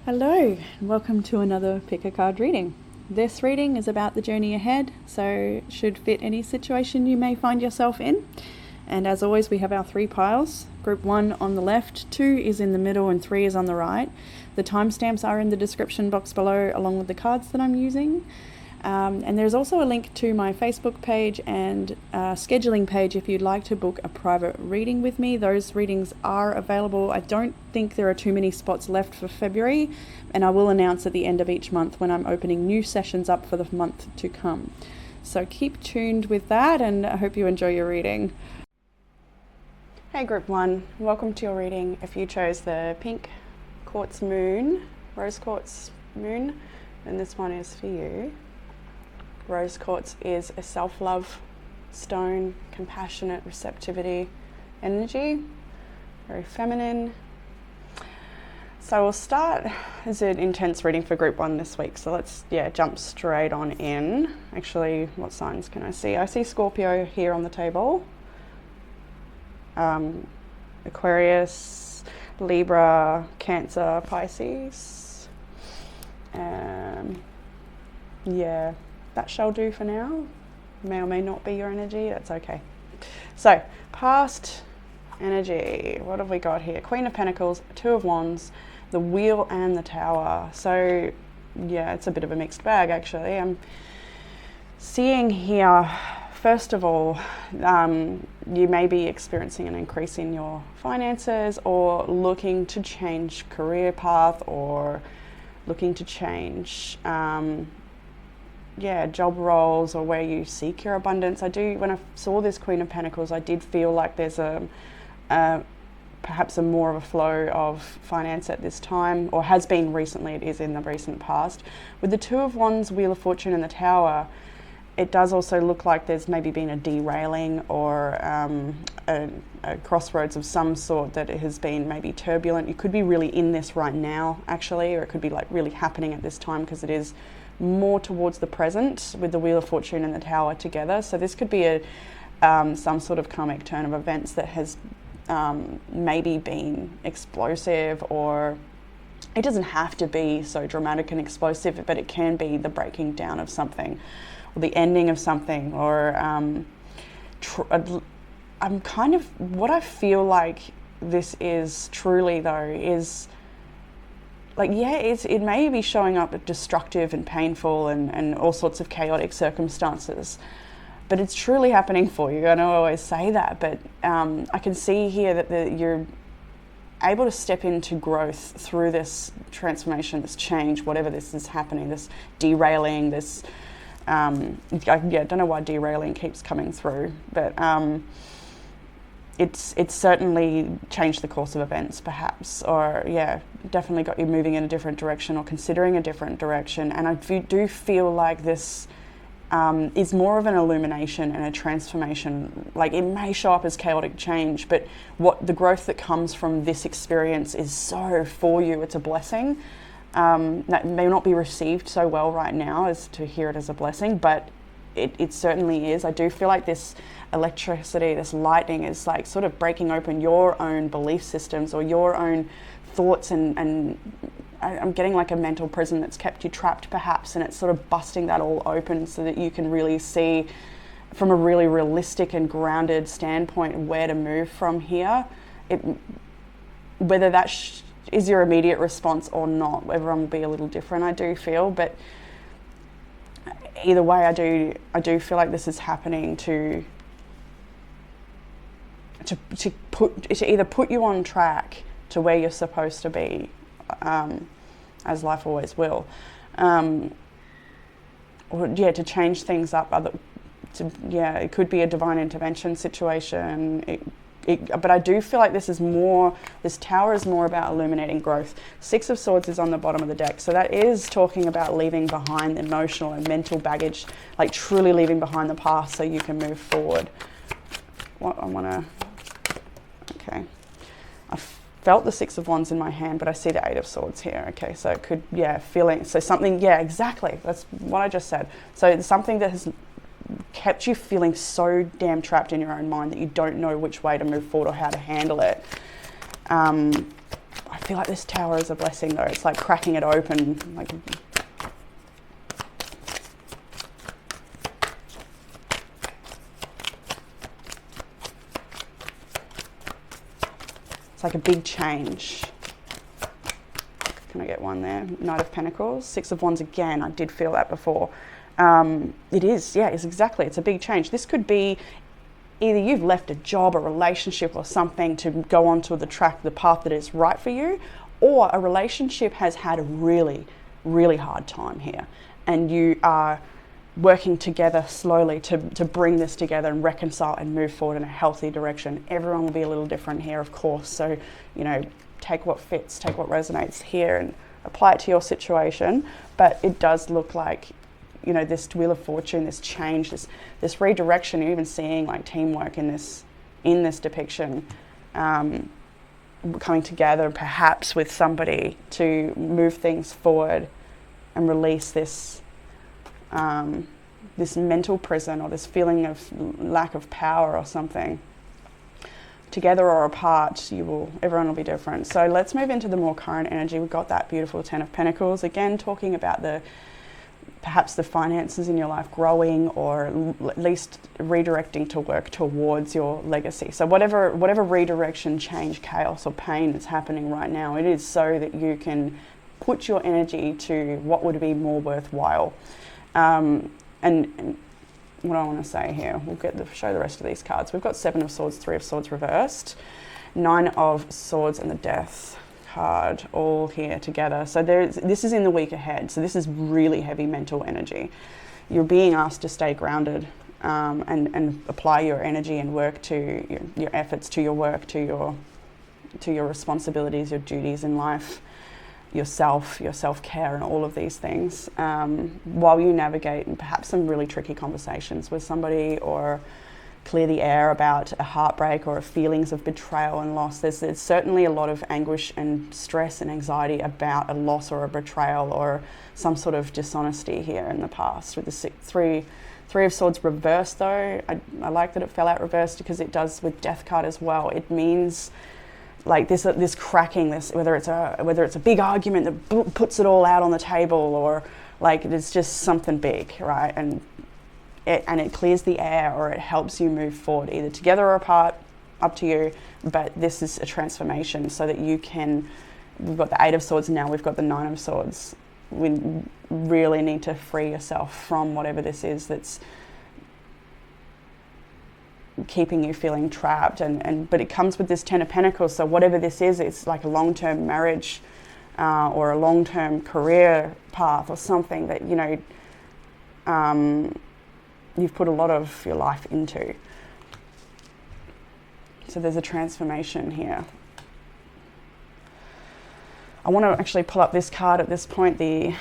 Hello, and welcome to another Pick a Card reading. This reading is about the journey ahead, so should fit any situation you may find yourself in. And as always, we have our three piles. Group 1 on the left, 2 is in the middle, and 3 is on the right. The timestamps are in the description box below, along with the cards that I'm using. And there's also a link to my Facebook page and scheduling page if you'd like to book a private reading with me. Those readings are available. I don't think there are too many spots left for February, and I will announce at the end of each month when I'm opening new sessions up for the month to come. So keep tuned with that, and I hope you enjoy your reading. Hey Group 1, welcome to your reading. If you chose the pink quartz moon, rose quartz moon, then this one is for you. Rose quartz is a self-love stone, compassionate receptivity energy, very feminine. So we'll start as an intense reading for Group 1 this week. So let's jump straight on in. Actually, what signs can I see? I see Scorpio here on the table. Aquarius, Libra, Cancer, Pisces. That shall do for now. May or may not be your energy, that's okay. So, past energy, what have we got here? Queen of Pentacles, Two of Wands, the Wheel and the Tower. So, yeah, it's a bit of a mixed bag actually. I'm seeing here, first of all, you may be experiencing an increase in your finances or looking to change career path or looking to change job roles or where you seek your abundance. When I saw this Queen of Pentacles, I did feel like there's perhaps a more of a flow of finance at this time, or has been recently. It is in the recent past. With the Two of Wands, Wheel of Fortune and the Tower, it does also look like there's maybe been a derailing or a crossroads of some sort that has been maybe turbulent. You could be really in this right now actually, or it could be like really happening at this time because it is more towards the present with the Wheel of Fortune and the Tower together. So this could be some sort of karmic turn of events that has maybe been explosive, or it doesn't have to be so dramatic and explosive, but it can be the breaking down of something or the ending of something, or what I feel like this is truly though is it may be showing up destructive and painful and all sorts of chaotic circumstances, but it's truly happening for you. I know I always say that, but I can see here that you're able to step into growth through this transformation, this change, whatever this is happening, this derailing, this, I don't know why derailing keeps coming through, but it's certainly changed the course of events perhaps, or definitely got you moving in a different direction or considering a different direction. And I do feel like this is more of an illumination and a transformation. Like, it may show up as chaotic change, but what the growth that comes from this experience is so for you, it's a blessing. That may not be received so well right now as to hear it as a blessing, but it certainly is. I do feel like this electricity, this lightning is like sort of breaking open your own belief systems or your own thoughts, and I'm getting like a mental prison that's kept you trapped perhaps, and it's sort of busting that all open so that you can really see from a really realistic and grounded standpoint where to move from here. Whether that is your immediate response or not, everyone will be a little different, I do feel, but either way, I do feel like this is happening to either put you on track to where you're supposed to be, as life always will, or to change things up. It could be a divine intervention situation. But I do feel like this Tower is more about illuminating growth. Six of Swords is on the bottom of the deck. So that is talking about leaving behind emotional and mental baggage, like truly leaving behind the past so you can move forward. Okay. I felt the Six of Wands in my hand, but I see the Eight of Swords here. Okay, so it could, feeling, so something, exactly. That's what I just said. So it's something that has kept you feeling so damn trapped in your own mind that you don't know which way to move forward or how to handle it. I feel like this tower is a blessing though. It's like cracking it open, like it's like a big change. Can I get one there? Knight of Pentacles, Six of Wands again. I did feel that before. It is, yeah, it's exactly. It's a big change. This could be either you've left a job, a relationship or something to go onto the path that is right for you, or a relationship has had a really, really hard time here. And you are working together slowly to bring this together and reconcile and move forward in a healthy direction. Everyone will be a little different here, of course. So, you know, take what fits, take what resonates here and apply it to your situation. But it does look like, you know, this Wheel of Fortune, this change, this redirection. You're even seeing like teamwork in this depiction, coming together perhaps with somebody to move things forward and release this this mental prison or this feeling of lack of power or something. Together or apart, everyone will be different. So let's move into the more current energy. We've got that beautiful Ten of Pentacles again, talking about perhaps the finances in your life growing, or at least redirecting to work towards your legacy. So whatever redirection, change, chaos or pain is happening right now, it is so that you can put your energy to what would be more worthwhile. And what I want to say here, we'll show the rest of these cards. We've got Seven of Swords, Three of Swords reversed, Nine of Swords and the Death card all here together. So this is in the week ahead. So this is really heavy mental energy. You're being asked to stay grounded and apply your energy and work to your efforts to your work, to your responsibilities, your duties in life, your self-care and all of these things, while you navigate perhaps some really tricky conversations with somebody, or clear the air about a heartbreak or feelings of betrayal and loss. There's certainly a lot of anguish and stress and anxiety about a loss or a betrayal or some sort of dishonesty here in the past. With the Three of Swords reversed though, I like that it fell out reversed, because it does with Death card as well. It means like this cracking, whether it's a big argument that puts it all out on the table, or like it's just something big, right? And it clears the air, or it helps you move forward, either together or apart, up to you. But this is a transformation so that we've got the Eight of Swords now, we've got the Nine of Swords. We really need to free yourself from whatever this is that's keeping you feeling trapped. But it comes with this Ten of Pentacles. So whatever this is, it's like a long-term marriage or a long-term career path or something that, you know, you've put a lot of your life into. So there's a transformation here. I want to actually pull up this card at this point, the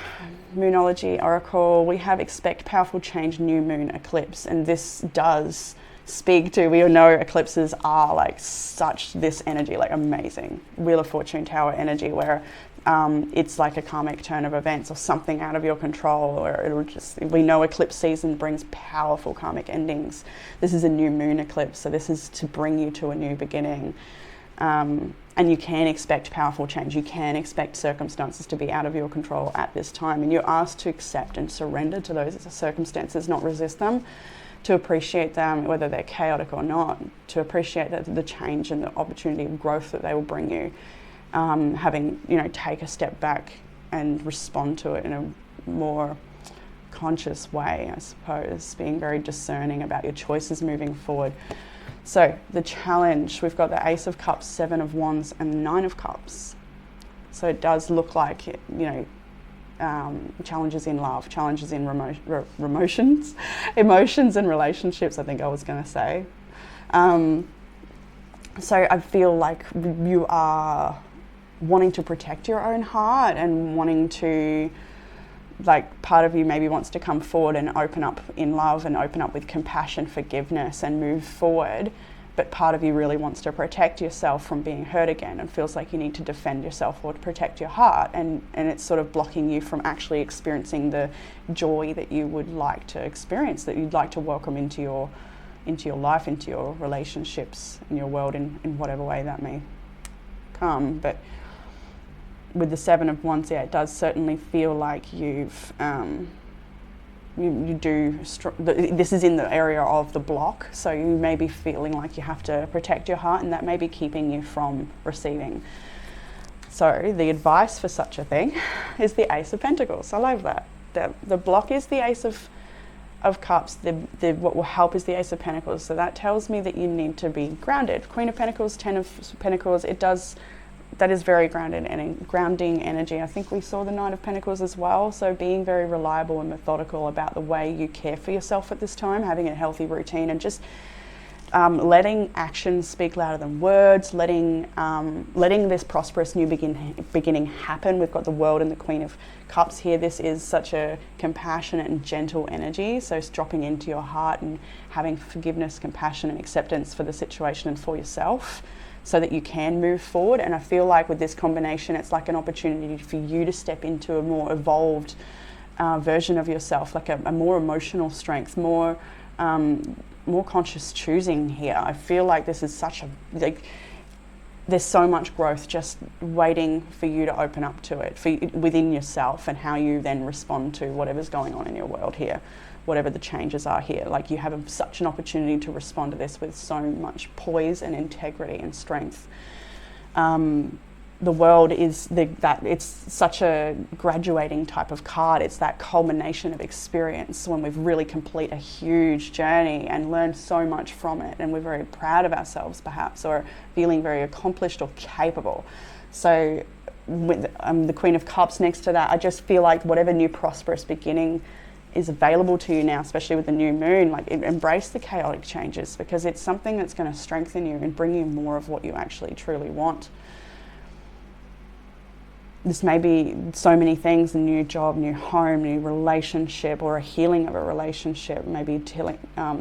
Moonology Oracle. We have Expect Powerful Change, New Moon Eclipse, and this does speak to, we all know eclipses are like such this energy, like amazing Wheel of Fortune Tower energy, where it's like a karmic turn of events or something out of your control, or we know eclipse season brings powerful karmic endings. This is a new moon eclipse, so this is to bring you to a new beginning. And you can expect powerful change. You can expect circumstances to be out of your control at this time, and you're asked to accept and surrender to those circumstances, not resist them, to appreciate them, whether they're chaotic or not, to appreciate the change and the opportunity of growth that they will bring you. Having, you know, take a step back and respond to it in a more conscious way, I suppose, being very discerning about your choices moving forward. So the challenge, we've got the Ace of Cups, Seven of Wands and Nine of Cups. So it does look like, you know, challenges in love, challenges in emotions and relationships, I think I was going to say. So I feel like you are wanting to protect your own heart and wanting to, like, part of you maybe wants to come forward and open up in love and open up with compassion, forgiveness and move forward. But part of you really wants to protect yourself from being hurt again and feels like you need to defend yourself or to protect your heart. And it's sort of blocking you from actually experiencing the joy that you would like to experience, that you'd like to welcome into your life, into your relationships, in your world, in whatever way that may come. But with the Seven of Wands, yeah, it does certainly feel like you've this is in the area of the block, so you may be feeling like you have to protect your heart, and that may be keeping you from receiving. So the advice for such a thing is the Ace of Pentacles. I love that. The block is the Ace of Cups. What will help is the Ace of Pentacles. So that tells me that you need to be grounded. Queen of Pentacles, Ten of Pentacles, that is very grounded and grounding energy. I think we saw the Knight of Pentacles as well. So being very reliable and methodical about the way you care for yourself at this time, having a healthy routine, and just letting actions speak louder than words, letting this prosperous new beginning happen. We've got the World and the Queen of Cups here. This is such a compassionate and gentle energy. So it's dropping into your heart and having forgiveness, compassion and acceptance for the situation and for yourself, so that you can move forward. And I feel like with this combination, it's like an opportunity for you to step into a more evolved version of yourself, like a more emotional strength, more conscious choosing here. I feel like this is such there's so much growth just waiting for you to open up to it, within yourself, and how you then respond to whatever's going on in your world here, whatever the changes are here. Like, you have such an opportunity to respond to this with so much poise and integrity and strength. The World is it's such a graduating type of card. It's that culmination of experience when we've really complete a huge journey and learned so much from it, and we're very proud of ourselves perhaps, or feeling very accomplished or capable. So with the Queen of Cups next to that, I just feel like whatever new prosperous beginning is available to you now, especially with the new moon, like, embrace the chaotic changes, because it's something that's going to strengthen you and bring you more of what you actually truly want. This may be so many things: a new job, new home, new relationship, or a healing of a relationship, maybe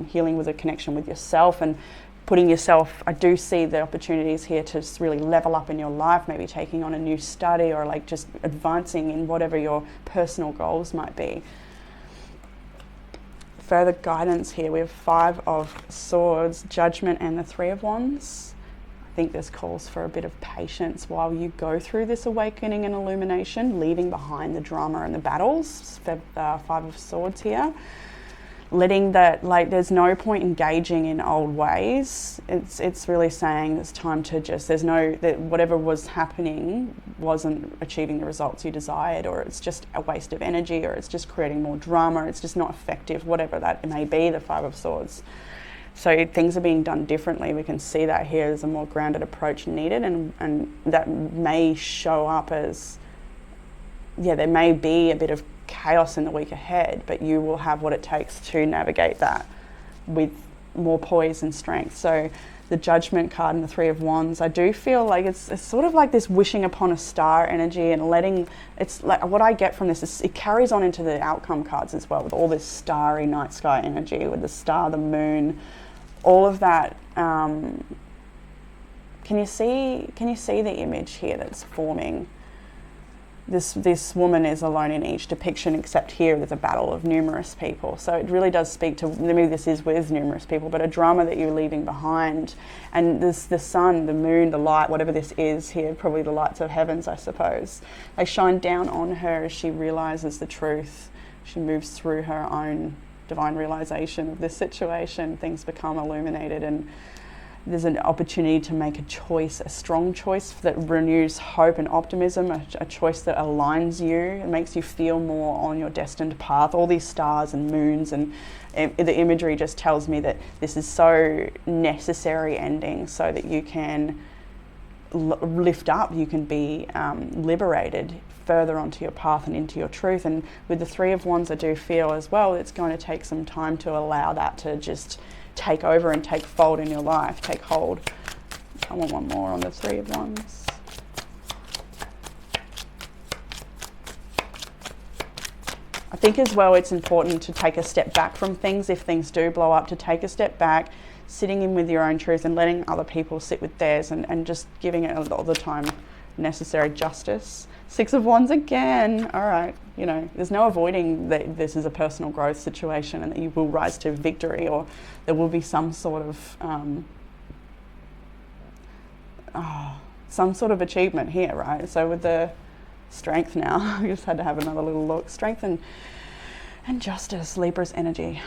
healing with a connection with yourself and putting yourself, I do see the opportunities here to just really level up in your life, maybe taking on a new study, or like just advancing in whatever your personal goals might be. Further guidance here, we have Five of Swords, Judgment and the Three of Wands. I think this calls for a bit of patience while you go through this awakening and illumination, leaving behind the drama and the battles. Five of Swords here. Letting that, like, there's no point engaging in old ways. It's really saying it's time to just, that whatever was happening wasn't achieving the results you desired, or it's just a waste of energy, or it's just creating more drama, it's just not effective, whatever that may be, the Five of Swords. So things are being done differently. We can see that here as a more grounded approach needed, and that may show up as, there may be a bit of chaos in the week ahead, but you will have what it takes to navigate that with more poise and strength. So the Judgment card and the Three of Wands, I do feel like it's sort of like this wishing upon a star energy, and it's like, what I get from this is it carries on into the outcome cards as well, with all this starry night sky energy, with the star, the moon, all of that. Can you see the image here that's forming? This woman is alone in each depiction, except here there's a battle of numerous people. So it really does speak to, maybe this is with numerous people, but a drama that you're leaving behind. And the sun, the moon, the light, whatever this is here, probably the lights of heavens, I suppose, they shine down on her as she realizes the truth. She moves through her own divine realization of this situation. Things become illuminated, and there's an opportunity to make a choice, a strong choice that renews hope and optimism, a choice that aligns you and makes you feel more on your destined path. All these stars and moons, and the imagery just tells me that this is so necessary ending, so that you can lift up, you can be liberated further onto your path and into your truth. And with the Three of Wands, I do feel as well it's going to take some time to allow that to just take over and take fold in your life, take hold. I want one more on the Three of Wands. I think as well it's important to take a step back from things. If things do blow up, to take a step back, sitting in with your own truth and letting other people sit with theirs, and just giving it all the time necessary justice. Six of Wands again. All right, there's no avoiding that this is a personal growth situation and that you will rise to victory, or there will be some sort of achievement here, right? So with the strength now. I just had to have another little look. Strength and justice, Libra's energy.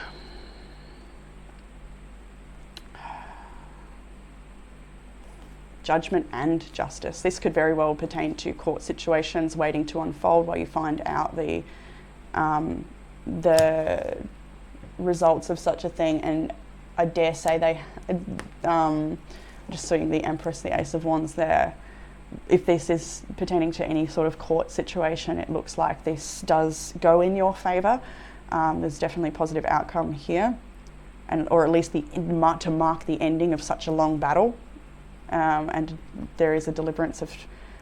Judgment and justice. This could very well pertain to court situations waiting to unfold while you find out the results of such a thing. And I dare say just seeing the Empress, the Ace of Wands there. If this is pertaining to any sort of court situation, it looks like this does go in your favour. There's definitely positive outcome here, or at least to mark the ending of such a long battle. And there is a deliverance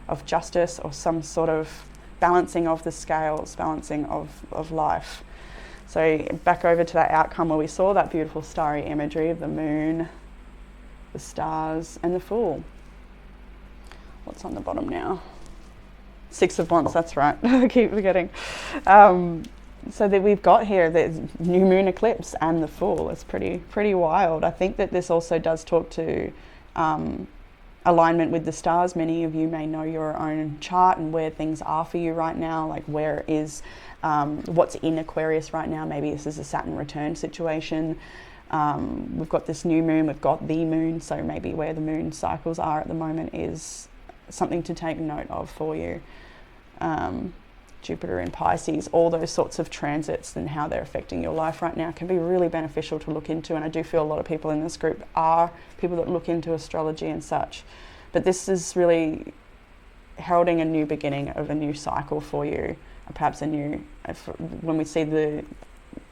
of justice, or some sort of balancing of the scales, balancing of life. So back over to that outcome where we saw that beautiful starry imagery of the moon, the stars, and the Fool. What's on the bottom now? Six of Wands, that's right. I keep forgetting. So that we've got here the new moon eclipse and the Fool. It's pretty wild. I think that this also does talk to alignment with the stars. Many of you may know your own chart and where things are for you right now, like where is what's in Aquarius right now. Maybe this is a Saturn return situation. We've got this new moon, we've got the moon, so maybe where the moon cycles are at the moment is something to take note of for you. Jupiter in Pisces, all those sorts of transits and how they're affecting your life right now can be really beneficial to look into. And I do feel a lot of people in this group are people that look into astrology and such. But this is really heralding a new beginning of a new cycle for you. Perhaps when we see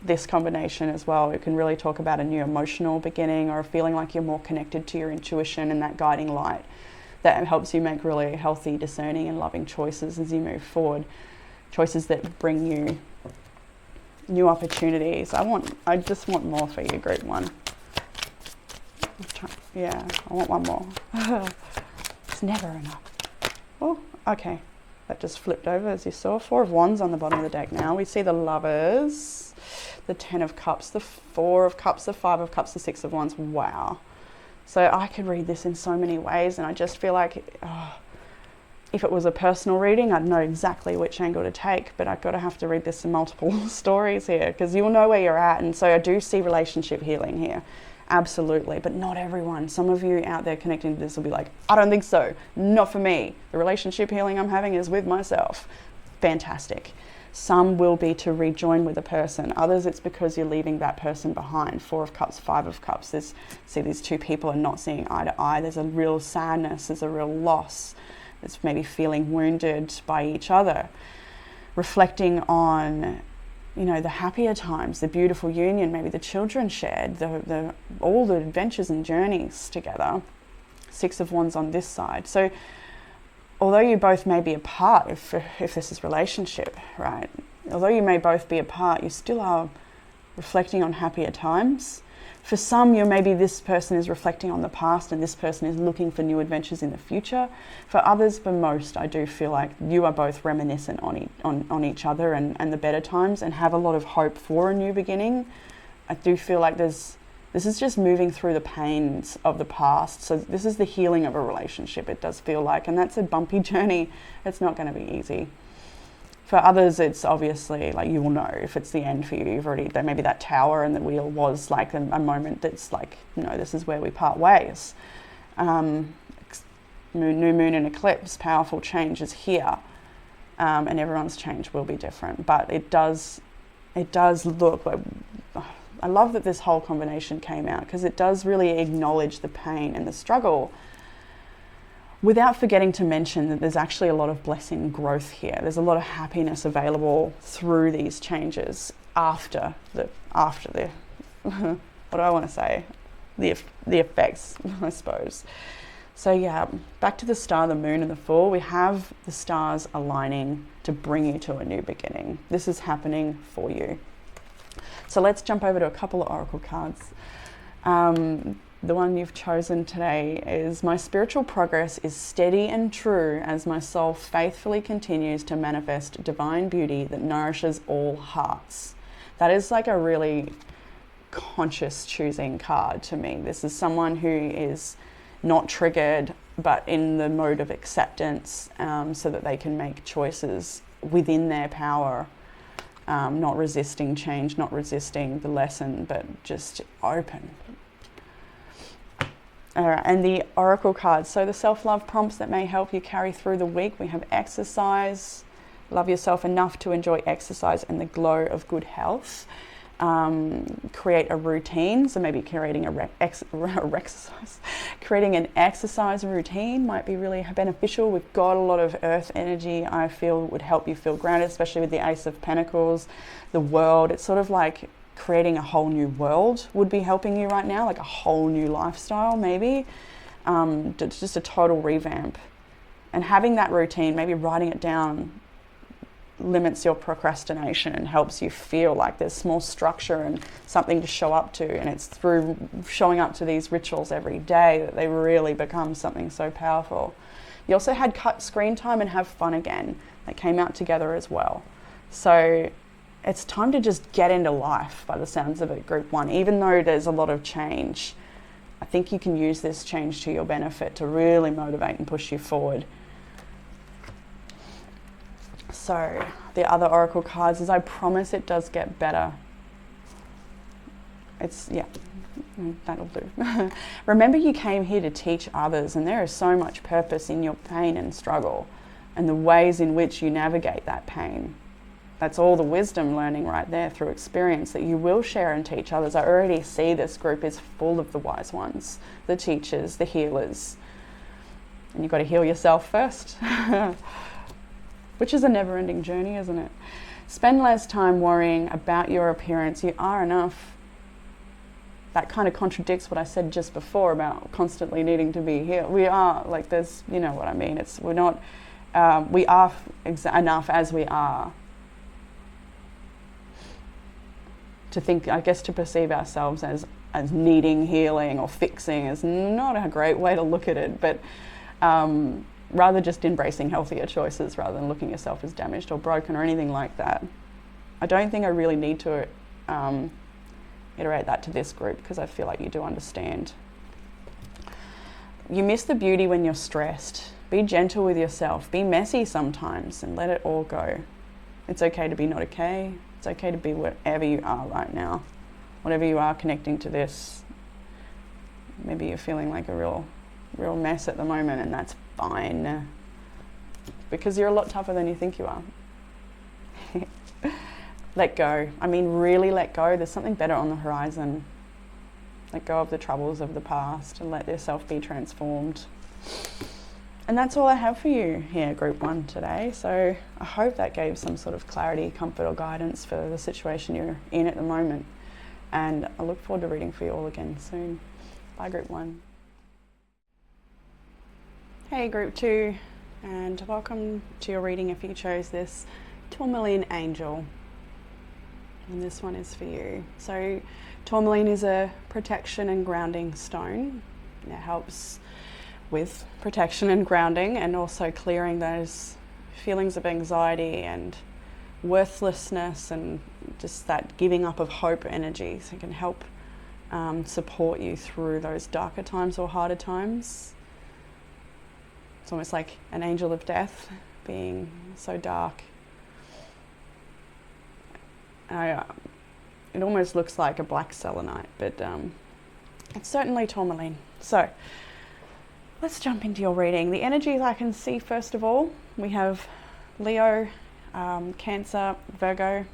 this combination as well, it can really talk about a new emotional beginning, or feeling like you're more connected to your intuition and that guiding light that helps you make really healthy, discerning and loving choices as you move forward. Choices that bring you new opportunities. I just want more for you, group one. I want one more. It's never enough. Oh, okay. That just flipped over, as you saw. Four of Wands on the bottom of the deck now. We see the Lovers, the Ten of Cups, the Four of Cups, the Five of Cups, the Six of Wands. Wow. So I could read this in so many ways, and I just feel like if it was a personal reading, I'd know exactly which angle to take, but I've got to have to read this in multiple stories here, because you'll know where you're at. And so I do see relationship healing here, absolutely, but not everyone. Some of you out there connecting to this will be like, I don't think so, not for me. The relationship healing I'm having is with myself. Fantastic. Some will be to rejoin with a person. Others, it's because you're leaving that person behind. Four of Cups, Five of Cups. See, these two people are not seeing eye to eye. There's a real sadness, there's a real loss. It's maybe feeling wounded by each other, reflecting on, the happier times, the beautiful union, maybe the children shared, all the adventures and journeys together. Six of Wands on this side. So although you both may be apart, if this is relationship, right? Although you may both be apart, you still are reflecting on happier times. For some, maybe this person is reflecting on the past and this person is looking for new adventures in the future. For others, for most, I do feel like you are both reminiscent on each other and the better times, and have a lot of hope for a new beginning. I do feel like this is just moving through the pains of the past. So this is the healing of a relationship, it does feel like, and that's a bumpy journey. It's not going to be easy. For others, it's obviously like you will know if it's the end for you. You've already, maybe that tower and the wheel was like a moment that's like, this is where we part ways. New moon and eclipse, powerful change is here, and everyone's change will be different. But it does look like, I love that this whole combination came out, because it does really acknowledge the pain and the struggle, without forgetting to mention that there's actually a lot of blessing and growth here. There's a lot of happiness available through these changes after the what do I want to say? The effects, I suppose. So yeah, back to the star, the moon and the Fool. We have the stars aligning to bring you to a new beginning. This is happening for you. So let's jump over to a couple of oracle cards. The one you've chosen today is, my spiritual progress is steady and true as my soul faithfully continues to manifest divine beauty that nourishes all hearts. That is like a really conscious choosing card to me. This is someone who is not triggered but in the mode of acceptance, so that they can make choices within their power, not resisting change, not resisting the lesson, but just open. All right, and the Oracle cards. So the self-love prompts that may help you carry through the week. We have exercise. Love yourself enough to enjoy exercise and the glow of good health. Create a routine, so maybe creating creating an exercise routine might be really beneficial. We've got a lot of earth energy, I feel, would help you feel grounded, especially with the Ace of Pentacles, the world. It's sort of like creating a whole new world would be helping you right now, like a whole new lifestyle maybe, just a total revamp. And having that routine, maybe writing it down, limits your procrastination and helps you feel like there's more structure and something to show up to. And it's through showing up to these rituals every day that they really become something so powerful. You also had cut screen time and have fun again. They came out together as well. So it's time to just get into life by the sounds of it, Group 1. Even though there's a lot of change, I think you can use this change to your benefit to really motivate and push you forward. So the other Oracle cards is I promise it does get better. That'll do. Remember, you came here to teach others, and there is so much purpose in your pain and struggle and the ways in which you navigate that pain. That's all the wisdom learning right there through experience that you will share and teach others. I already see this group is full of the wise ones, the teachers, the healers. And you've got to heal yourself first. Which is a never-ending journey, isn't it? Spend less time worrying about your appearance. You are enough. That kind of contradicts what I said just before about constantly needing to be healed. We are, like, there's, you know what I mean. We are enough as we are. To think, I guess, to perceive ourselves as needing healing or fixing is not a great way to look at it, but rather just embracing healthier choices rather than looking at yourself as damaged or broken or anything like that. I don't think I really need to iterate that to this group because I feel like you do understand. You miss the beauty when you're stressed. Be gentle with yourself. Be messy sometimes and let it all go. It's okay to be not okay. It's okay to be whatever you are right now. Whatever you are connecting to this. Maybe you're feeling like a real mess at the moment, and that's fine. Because you're a lot tougher than you think you are. Let go. I mean, really let go. There's something better on the horizon. Let go of the troubles of the past and let yourself be transformed. And that's all I have for you here, Group 1 today. So I hope that gave some sort of clarity, comfort or guidance for the situation you're in at the moment. And I look forward to reading for you all again soon. Bye, Group 1. Hey, Group 2, and welcome to your reading if you chose this Tourmaline Angel. And this one is for you. So tourmaline is a protection and grounding stone. It helps with protection and grounding and also clearing those feelings of anxiety and worthlessness and just that giving up of hope energy. So it can help support you through those darker times or harder times. It's almost like an angel of death being so dark. It almost looks like a black selenite, but it's certainly tourmaline. So let's jump into your reading. The energies I can see, first of all, we have Leo, Cancer, Virgo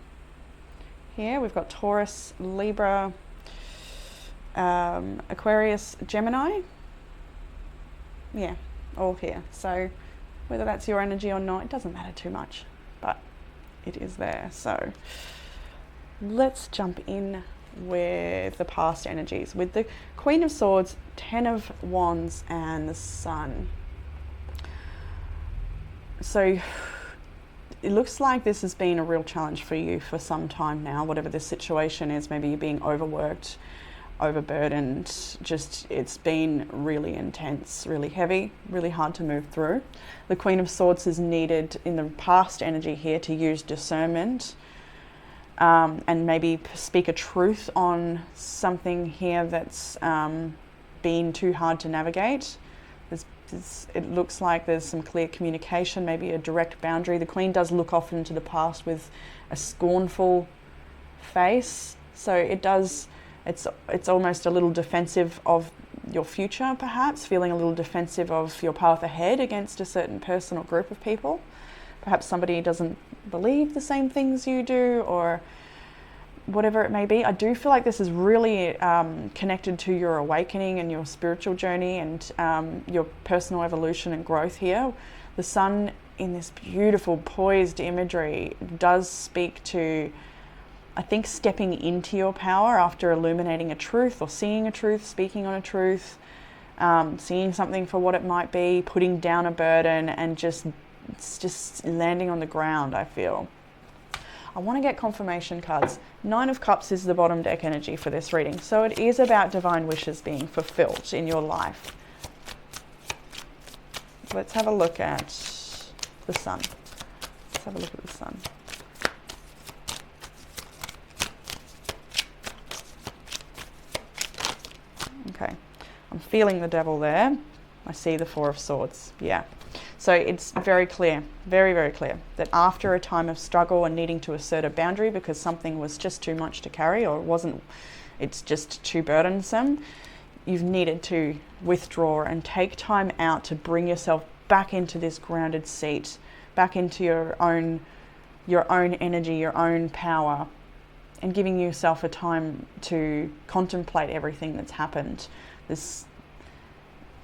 here. We've got Taurus, Libra, Aquarius, Gemini. Yeah, all here. So whether that's your energy or not, it doesn't matter too much, but it is there. So let's jump in with the past energies with the Queen of Swords, 10 of Wands and the Sun. So it looks like this has been a real challenge for you for some time now, whatever this situation is. Maybe you're being overworked, overburdened, just it's been really intense, really heavy, really hard to move through. The Queen of Swords is needed in the past energy here to use discernment and maybe speak a truth on something here that's been too hard to navigate. There's It looks like there's some clear communication, maybe a direct boundary. The Queen does look off into the past with a scornful face, so it's almost a little defensive of your future, perhaps, feeling a little defensive of your path ahead against a certain person or group of people. Perhaps somebody doesn't believe the same things you do, or whatever it may be. I do feel like this is really connected to your awakening and your spiritual journey and your personal evolution and growth here. The sun in this beautiful poised imagery does speak to, I think, stepping into your power after illuminating a truth or seeing a truth, speaking on a truth, seeing something for what it might be, putting down a burden, and just landing on the ground, I feel. I want to get confirmation cards. 9 of Cups is the bottom deck energy for this reading. So it is about divine wishes being fulfilled in your life. Let's have a look at the sun. Let's have a look at the sun. Okay, I'm feeling the devil there. I see the 4 of Swords, yeah. So it's very clear, very, very clear, that after a time of struggle and needing to assert a boundary because something was just too much to carry, or it's just too burdensome, you've needed to withdraw and take time out to bring yourself back into this grounded seat, back into your own energy, your own power, and giving yourself a time to contemplate everything that's happened.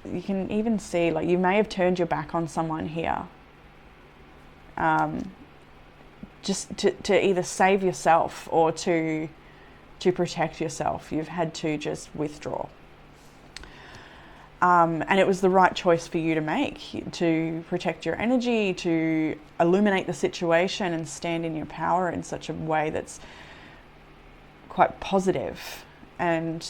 You can even see, like, you may have turned your back on someone here, just to either save yourself or to protect yourself. You've had to just withdraw. And it was the right choice for you to make, to protect your energy, to illuminate the situation and stand in your power in such a way that's quite positive. And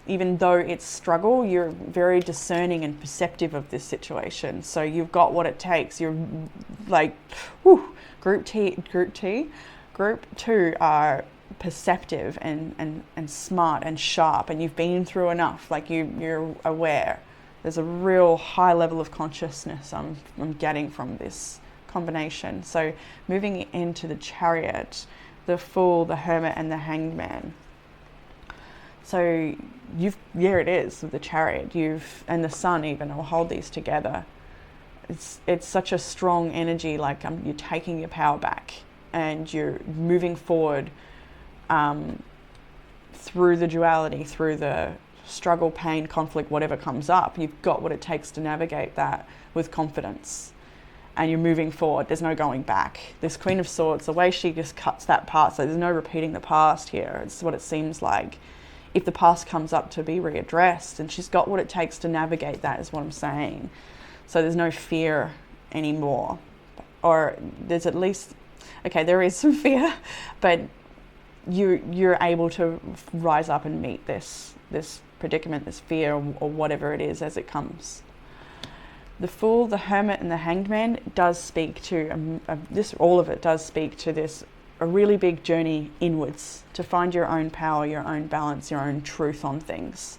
even though it's struggle, you're very discerning and perceptive of this situation. So you've got what it takes. You're like, whew, Group 2 are perceptive and smart and sharp, and you've been through enough. Like you're aware. There's a real high level of consciousness I'm getting from this combination. So moving into the Chariot, the Fool, the Hermit, and the Hanged Man. So here it is with the Chariot, and the Sun even, will hold these together. It's such a strong energy, like you're taking your power back and you're moving forward through the duality, through the struggle, pain, conflict, whatever comes up. You've got what it takes to navigate that with confidence, and you're moving forward. There's no going back. This Queen of Swords, the way she just cuts that part, so there's no repeating the past here. It's what it seems like. If the past comes up to be readdressed, and she's got what it takes to navigate that, is what I'm saying. So there's no fear anymore, or there's at least, okay, there is some fear, but you're able to rise up and meet this predicament, this fear, or whatever it is as it comes. The Fool, the Hermit, and the Hanged Man does speak to all of it does speak to this. A really big journey inwards to find your own power, your own balance, your own truth on things.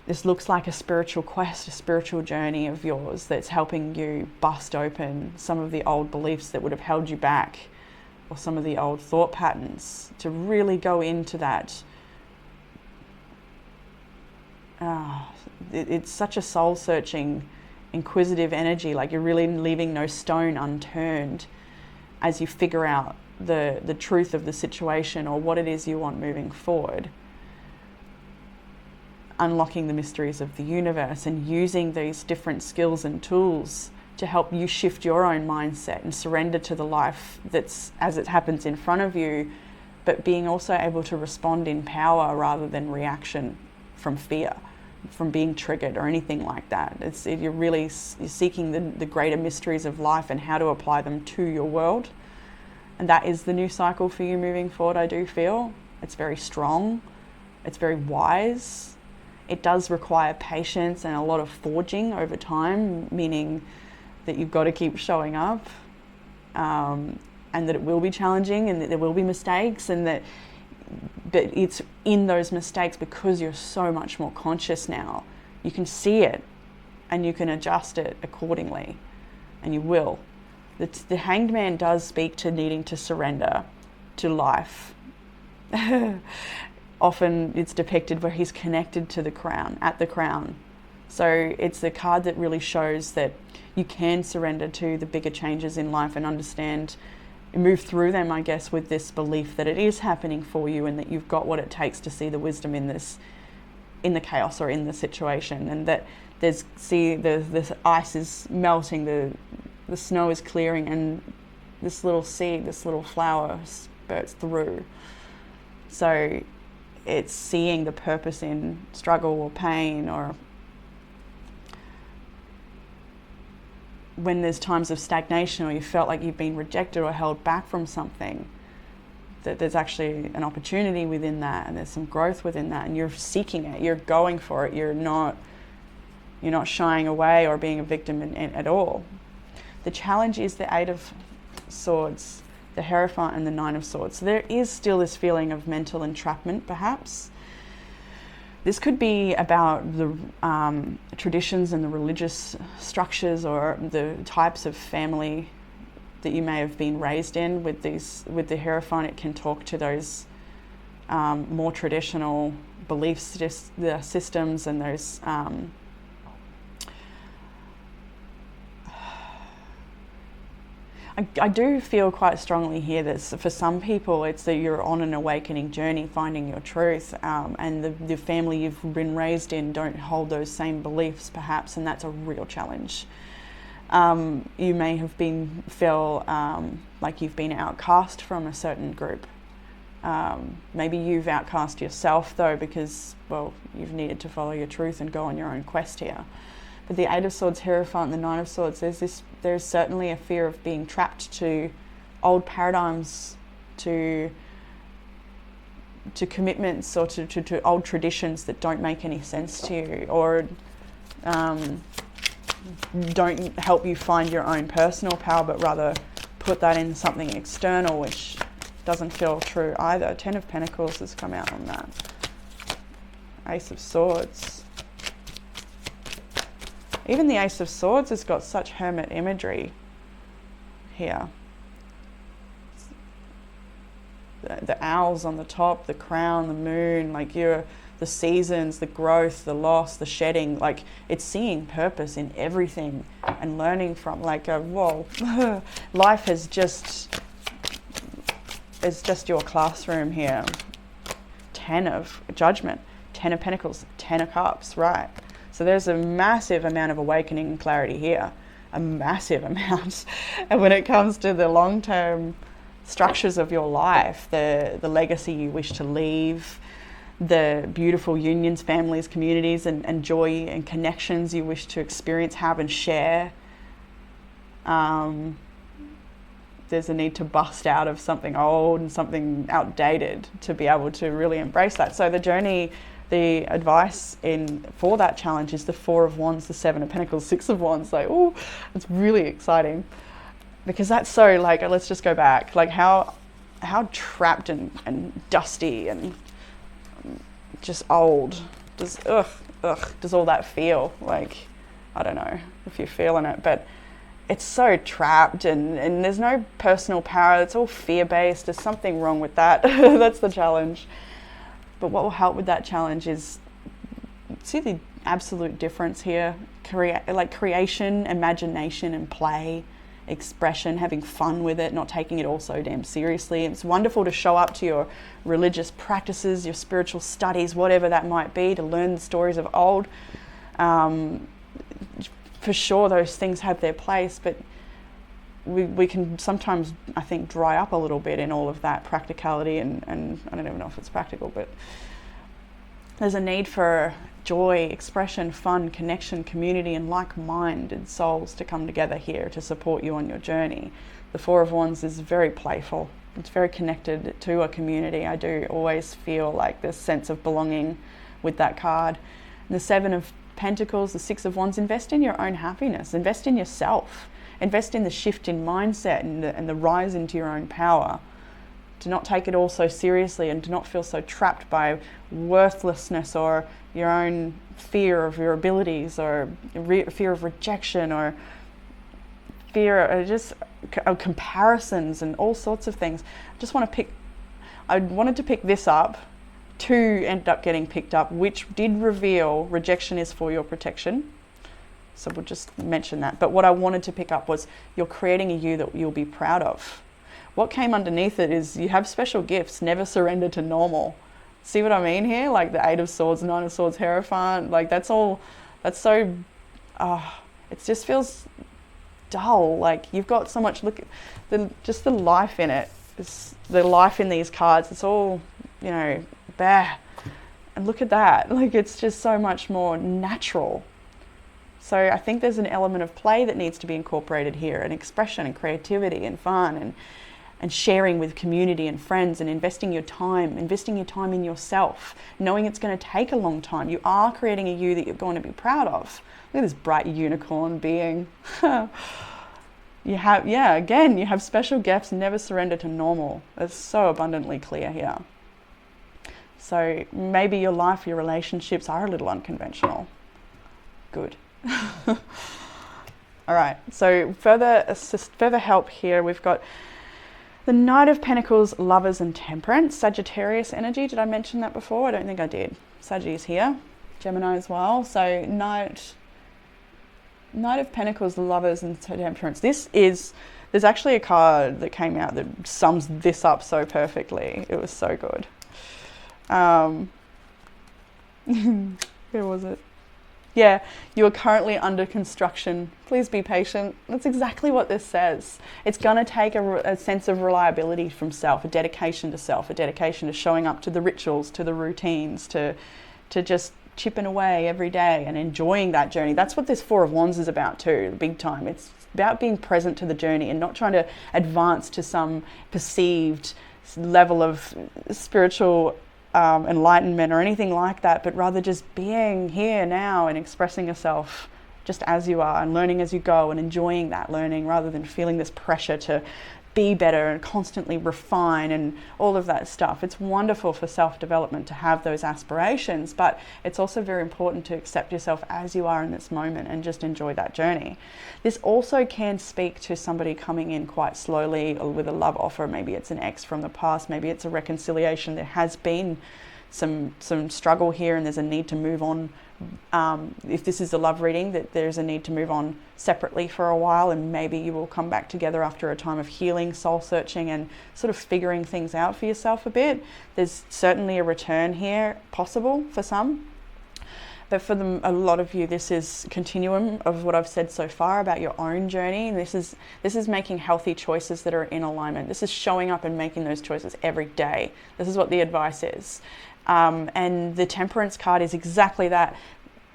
This looks like a spiritual quest, a spiritual journey of yours that's helping you bust open some of the old beliefs that would have held you back, or some of the old thought patterns, to really go into that. It's such a soul-searching, inquisitive energy, like you're really leaving no stone unturned as you figure out the truth of the situation or what it is you want moving forward. Unlocking the mysteries of the universe and using these different skills and tools to help you shift your own mindset and surrender to the life that's as it happens in front of you, but being also able to respond in power rather than reaction from fear, from being triggered or anything like that. You're seeking the greater mysteries of life and how to apply them to your world. And that is the new cycle for you moving forward, I do feel. It's very strong. It's very wise. It does require patience and a lot of forging over time, meaning that you've got to keep showing up, and that it will be challenging and that there will be mistakes, but it's in those mistakes, because you're so much more conscious now. You can see it. and you can adjust it accordingly, and you will. The Hanged Man does speak to needing to surrender to life. Often it's depicted where he's connected to the crown, at the crown. So it's the card that really shows that you can surrender to the bigger changes in life and understand, move through them, I guess, with this belief that it is happening for you and that you've got what it takes to see the wisdom in this, in the chaos or in the situation, and that the ice is melting, the snow is clearing, and this little seed, this little flower spurts through. So it's seeing the purpose in struggle or pain, or when there's times of stagnation or you felt like you've been rejected or held back from something, that there's actually an opportunity within that, and there's some growth within that, and you're seeking it, you're going for it, you're not shying away or being a victim at all. The challenge is the Eight of Swords, the Hierophant, and the Nine of Swords. So there is still this feeling of mental entrapment, perhaps. This could be about the traditions and the religious structures or the types of family that you may have been raised in. With the Hierophant, it can talk to those more traditional belief systems and those I do feel quite strongly here that for some people it's that you're on an awakening journey, finding your truth, and the family you've been raised in don't hold those same beliefs perhaps, and that's a real challenge. You may have feel like you've been outcast from a certain group. Maybe you've outcast yourself though, because, well, you've needed to follow your truth and go on your own quest here. But the Eight of Swords, Hierophant, and the Nine of Swords, there's certainly a fear of being trapped to old paradigms, to commitments, or to old traditions that don't make any sense to you, or don't help you find your own personal power, but rather put that in something external, which doesn't feel true either. Ten of Pentacles has come out on that. Ace of Swords. Even the Ace of Swords has got such hermit imagery here. The owls on the top, the crown, the moon, like the seasons, the growth, the loss, the shedding, like it's seeing purpose in everything and learning from, like, whoa, life is just your classroom here. 10 of Judgment, 10 of Pentacles, 10 of Cups, right? So there's a massive amount of awakening and clarity here, a massive amount. And when it comes to the long-term structures of your life, the legacy you wish to leave, the beautiful unions, families, communities, and joy and connections you wish to experience, have, and share, there's a need to bust out of something old and something outdated to be able to really embrace that. So the journey, the advice for that challenge is the Four of Wands, the Seven of Pentacles, Six of Wands. Like, oh, it's really exciting, because that's so, like, let's just go back, like how trapped and dusty and just old does all that feel like? I don't know if you're feeling it, but it's so trapped, and there's no personal power. It's all fear-based. There's something wrong with that. That's the challenge. But what will help with that challenge is, see the absolute difference here. Creation, imagination, and play, expression, having fun with it, not taking it all so damn seriously. It's wonderful to show up to your religious practices, your spiritual studies, whatever that might be, to learn the stories of old. For sure, those things have their place, but we can sometimes, I think, dry up a little bit in all of that practicality, and I don't even know if it's practical, but there's a need for joy, expression, fun, connection, community, and like-minded souls to come together here to support you on your journey. The Four of Wands is very playful. It's very connected to a community. I do always feel like this sense of belonging with that card. And the Seven of Pentacles, the Six of Wands, invest in your own happiness, invest in yourself. Invest in the shift in mindset and the rise into your own power. Do not take it all so seriously, and do not feel so trapped by worthlessness or your own fear of your abilities, or fear of rejection, or fear of comparisons and all sorts of things. I wanted to pick this up. 2 ended up getting picked up, which did reveal rejection is for your protection. So we'll just mention that. But what I wanted to pick up was you're creating a you that you'll be proud of. What came underneath it is you have special gifts, never surrender to normal. See what I mean here? Like the 8 of Swords, 9 of Swords, Hierophant, like it just feels dull. Like you've got so much, look at the life in it. The life in these cards, it's all, bare. And look at that, like it's just so much more natural. So I think there's an element of play that needs to be incorporated here, and expression and creativity and fun and sharing with community and friends, and investing your time in yourself, knowing it's going to take a long time. You are creating a you that you're going to be proud of. Look at this bright unicorn being. You have special gifts, never surrender to normal. It's so abundantly clear here. So maybe your life, your relationships are a little unconventional. Good. All right, so further help here, we've got the Knight of Pentacles, Lovers and Temperance, Sagittarius energy. Did I mention that before? I don't think I did. Sagittarius here, Gemini as well. So Knight of Pentacles, Lovers and Temperance. There's actually a card that came out that sums this up so perfectly. It was so good. Where was it? Yeah, you are currently under construction. Please be patient. That's exactly what this says. It's going to take a sense of reliability from self, a dedication to self, a dedication to showing up to the rituals, to the routines, to just chipping away every day and enjoying that journey. That's what this 4 of Wands is about too, big time. It's about being present to the journey and not trying to advance to some perceived level of spiritual enlightenment or anything like that, but rather just being here now and expressing yourself just as you are, and learning as you go and enjoying that learning, rather than feeling this pressure to be better and constantly refine and all of that stuff. It's wonderful for self-development to have those aspirations, but it's also very important to accept yourself as you are in this moment and just enjoy that journey. This also can speak to somebody coming in quite slowly or with a love offer. Maybe it's an ex from the past, maybe it's a reconciliation. There has been some struggle here and there's a need to move on. If this is a love reading, that there's a need to move on separately for a while, and maybe you will come back together after a time of healing, soul searching, and sort of figuring things out for yourself a bit. There's certainly a return here possible for some, but for a lot of you, this is continuum of what I've said so far about your own journey. This is making healthy choices that are in alignment. This is showing up and making those choices every day. This is what the advice is. And the Temperance card is exactly that.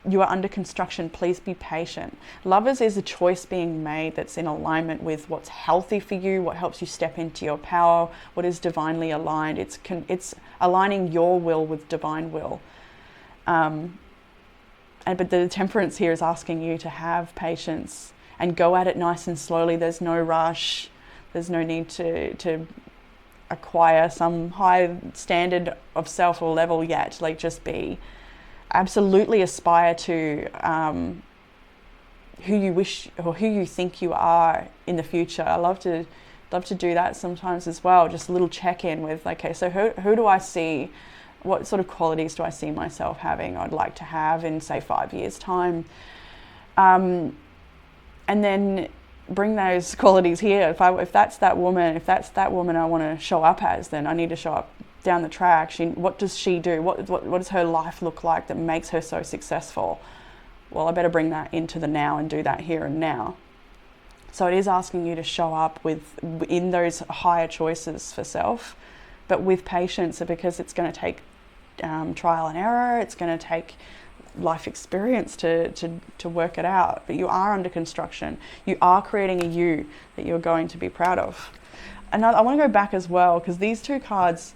You are under construction. Please be patient. Lovers is a choice being made that's in alignment with what's healthy for you, what helps you step into your power, what is divinely aligned. It's aligning your will with divine will. But the Temperance here is asking you to have patience and go at it nice and slowly. There's no rush. There's no need to acquire some high standard of self or level yet. Like, just be. Absolutely aspire to who you wish or who you think you are in the future. I love to do that sometimes as well. Just a little check-in with, okay, so who do I see? What sort of qualities do I see myself having? I'd like to have in, say, 5 years' time, and then bring those qualities here. If that's that woman I want to show up as, then I need to show up down the track. What does she do? What does her life look like that makes her so successful? Well, I better bring that into the now and do that here and now. So it is asking you to show up in those higher choices for self, but with patience, because it's going to take trial and error. It's going to take life experience to work it out. But you are under construction. You are creating a you that you're going to be proud of. And I want to go back as well, because these 2 cards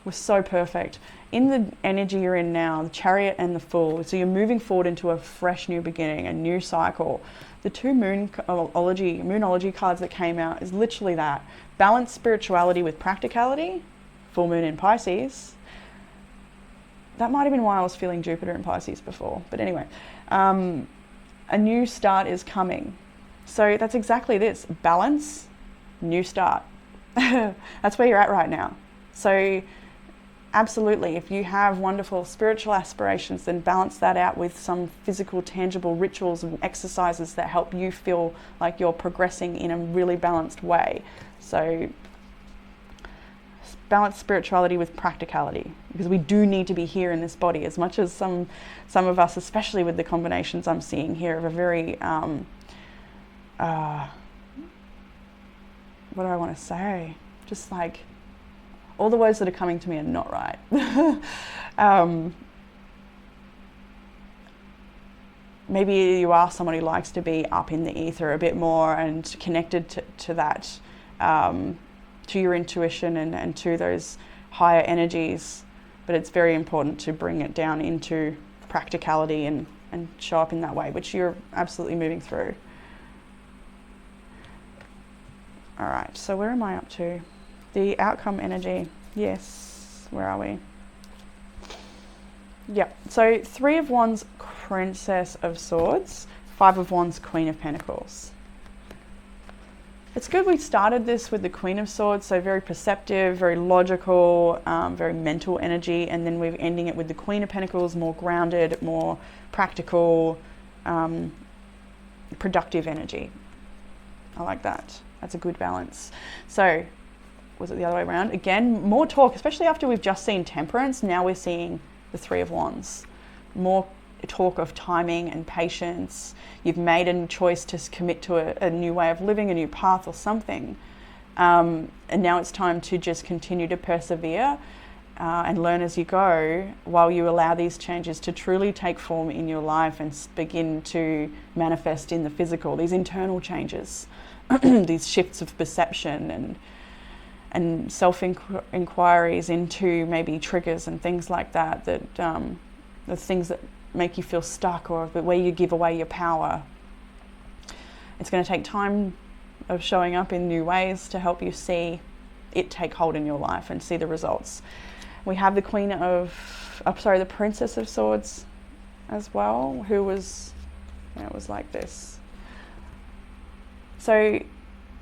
was so perfect. In the energy you're in now, the Chariot and the Fool, so you're moving forward into a fresh new beginning, a new cycle. The two moonology cards that came out is literally that. Balance spirituality with practicality, full moon in Pisces. That might have been why I was feeling Jupiter in Pisces before. But anyway, a new start is coming. So that's exactly this. Balance, new start. That's where you're at right now. So absolutely, if you have wonderful spiritual aspirations, then balance that out with some physical, tangible rituals and exercises that help you feel like you're progressing in a really balanced way. So balance spirituality with practicality, because we do need to be here in this body, as much as some of us, especially with the combinations I'm seeing here, of a very what do I want to say? Just like all the words that are coming to me are not right. Maybe you are someone who likes to be up in the ether a bit more and connected to that, to your intuition and to those higher energies, but it's very important to bring it down into practicality and show up in that way, which you're absolutely moving through. All right, so where am I up to? The outcome energy. Yes, where are we? Yep, so 3 of Wands, Princess of Swords, 5 of Wands, Queen of Pentacles. It's good we started this with the Queen of Swords, so very perceptive, very logical, very mental energy, and then we're ending it with the Queen of Pentacles, more grounded, more practical, productive energy. I like that. That's a good balance. So, was it the other way around? Again, more talk, especially after we've just seen Temperance. Now we're seeing the 3 of Wands. More talk of timing and patience. You've made a choice to commit to a new way of living, a new path or something. And now it's time to just continue to persevere and learn as you go, while you allow these changes to truly take form in your life and begin to manifest in the physical, these internal changes. These shifts of perception and self-inquiries into maybe triggers and things like that, the things that make you feel stuck or where you give away your power. It's going to take time of showing up in new ways to help you see it take hold in your life and see the results. We have the the Princess of Swords as well, who was, it was like this. So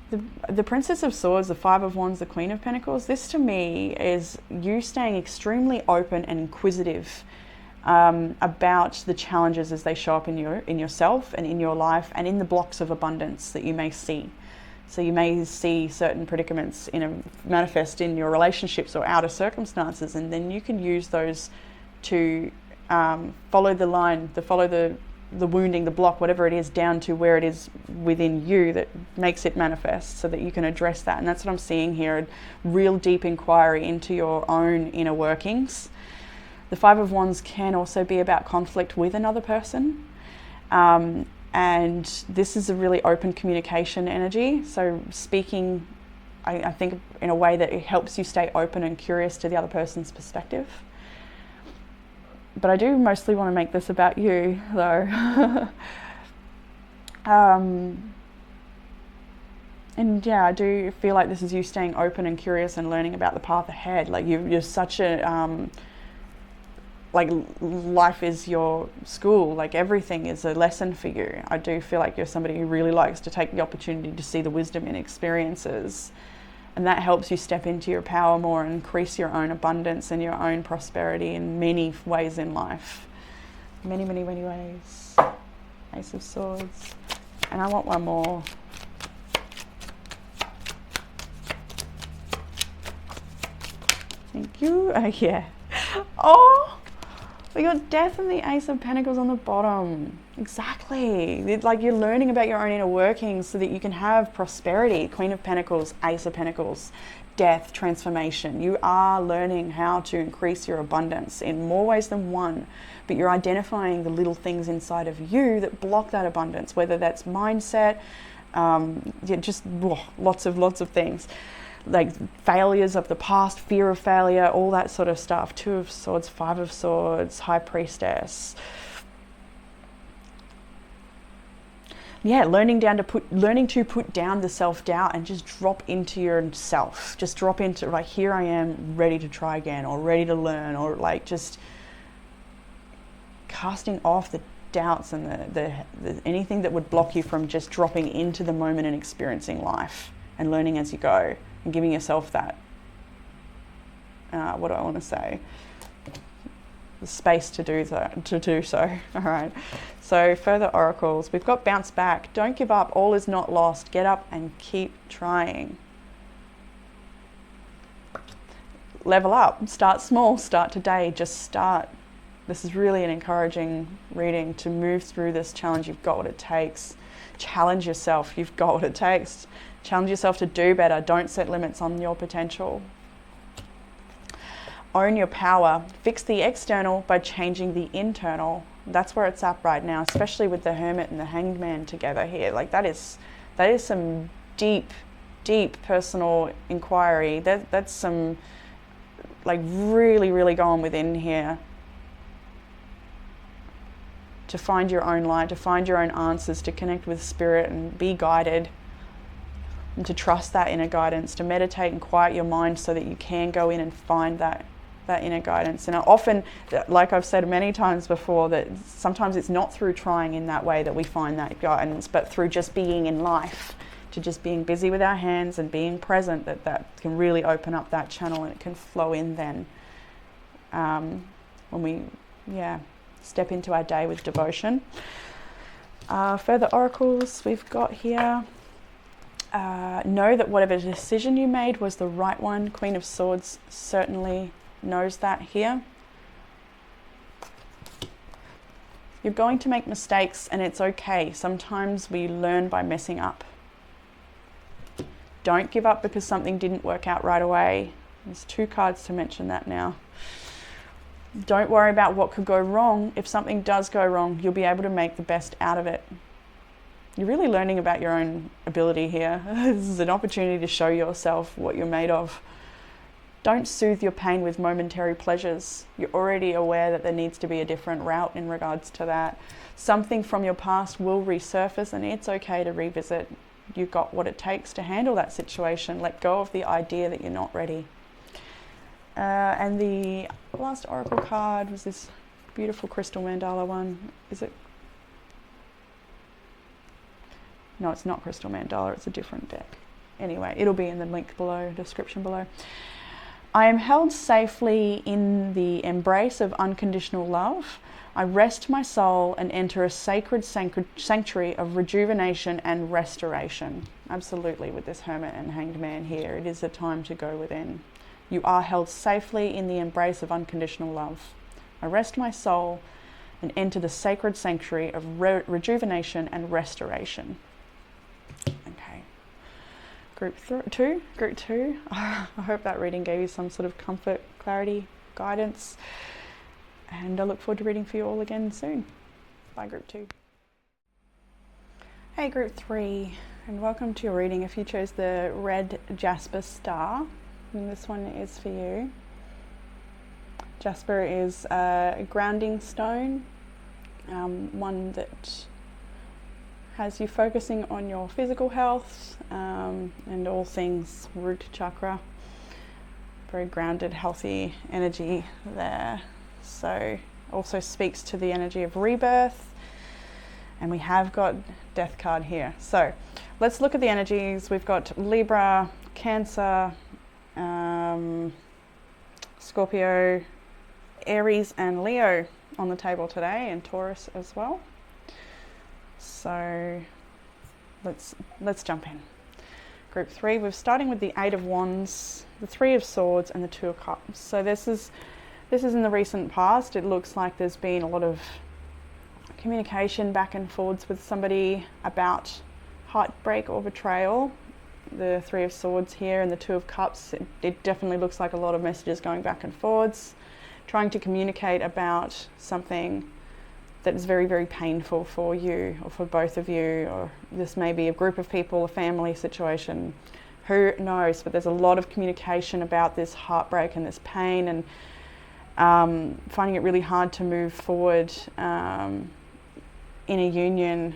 the Princess of Swords, the 5 of Wands, the Queen of Pentacles, this to me is you staying extremely open and inquisitive about the challenges as they show up in yourself and in your life and in the blocks of abundance that you may see. So you may see certain predicaments manifest in your relationships or outer circumstances, and then you can use those to follow the line, follow the wounding, the block, whatever it is, down to where it is within you that makes it manifest, so that you can address that. And that's what I'm seeing here, a real deep inquiry into your own inner workings. The 5 of Wands can also be about conflict with another person. And this is a really open communication energy. So speaking, I think, in a way that it helps you stay open and curious to the other person's perspective. But I do mostly want to make this about you, though. And yeah, I do feel like this is you staying open and curious and learning about the path ahead. Like you're such a, like life is your school, like everything is a lesson for you. I do feel like you're somebody who really likes to take the opportunity to see the wisdom in experiences. And that helps you step into your power more and increase your own abundance and your own prosperity in many ways in life. Many, many, many ways. Ace of Swords. And I want one more. Thank you. Yeah. Oh, we got Death and the Ace of Pentacles on the bottom. Exactly. It's like you're learning about your own inner workings so that you can have prosperity. Queen of Pentacles, Ace of Pentacles, death, transformation. You are learning how to increase your abundance in more ways than one, but you're identifying the little things inside of you that block that abundance, whether that's mindset, lots of things. like failures of the past, fear of failure, all that sort of stuff. 2 of Swords, 5 of Swords, High Priestess. Yeah, learning to put down the self-doubt and just drop into yourself. Just drop into, like, here I am, ready to try again, or ready to learn, or like just casting off the doubts and the anything that would block you from just dropping into the moment and experiencing life and learning as you go, and giving yourself that, what do I want to say? The space to do so. All right. So further oracles. We've got bounce back. Don't give up. All is not lost. Get up and keep trying. Level up. Start small. Start today. Just start. This is really an encouraging reading to move through this challenge. You've got what it takes. Challenge yourself. You've got what it takes. Challenge yourself to do better. Don't set limits on your potential. Own your power. Fix the external by changing the internal. That's where it's at right now, especially with the Hermit and the Hanged Man together here. Like that is some deep personal inquiry. That's some, like, really going within here to find your own light, to find your own answers, to connect with spirit and be guided, and to trust that inner guidance, to meditate and quiet your mind so that you can go in and find that inner guidance. And often, like I've said many times before, that sometimes it's not through trying in that way that we find that guidance, but through just being in life, to just being busy with our hands and being present, that can really open up that channel, and it can flow in then when we step into our day with devotion. Further oracles we've got here. Know that whatever decision you made was the right one. Queen of Swords certainly knows that here. You're going to make mistakes, and it's okay. Sometimes we learn by messing up. Don't give up because something didn't work out right away. There's 2 cards to mention that now. Don't worry about what could go wrong. If something does go wrong, you'll be able to make the best out of it. You're really learning about your own ability here. This is an opportunity to show yourself what you're made of. Don't soothe your pain with momentary pleasures. You're already aware that there needs to be a different route in regards to that. Something from your past will resurface, and it's okay to revisit. You've got what it takes to handle that situation. Let go of the idea that you're not ready. And the last oracle card was this beautiful crystal mandala one. Is it? No, it's not crystal mandala. It's a different deck. Anyway, it'll be in the link below, description below. I am held safely in the embrace of unconditional love. I rest my soul and enter a sacred sanctuary of rejuvenation and restoration. Absolutely, with this Hermit and Hanged Man here, it is a time to go within. You are held safely in the embrace of unconditional love. I rest my soul and enter the sacred sanctuary of rejuvenation and restoration. Okay. Group 2. I hope that reading gave you some sort of comfort, clarity, guidance. And I look forward to reading for you all again soon. Bye, Group 2. Hey, Group 3, and welcome to your reading. If you chose the red jasper star, and this one is for you. Jasper is a grounding stone, one that has you focusing on your physical health and all things root chakra. Very grounded, healthy energy there. So also speaks to the energy of rebirth. And we have got Death card here. So let's look at the energies. We've got Libra, Cancer, Scorpio, Aries and Leo on the table today, and Taurus as well. So let's jump in. Group 3, we're starting with the 8 of Wands, the 3 of Swords and the 2 of Cups. So this is in the recent past. It looks like there's been a lot of communication back and forwards with somebody about heartbreak or betrayal. The 3 of Swords here and the 2 of Cups, it definitely looks like a lot of messages going back and forwards, trying to communicate about something that is very, very painful for you or for both of you, or this may be a group of people, a family situation. Who knows? But there's a lot of communication about this heartbreak and this pain, and finding it really hard to move forward in a union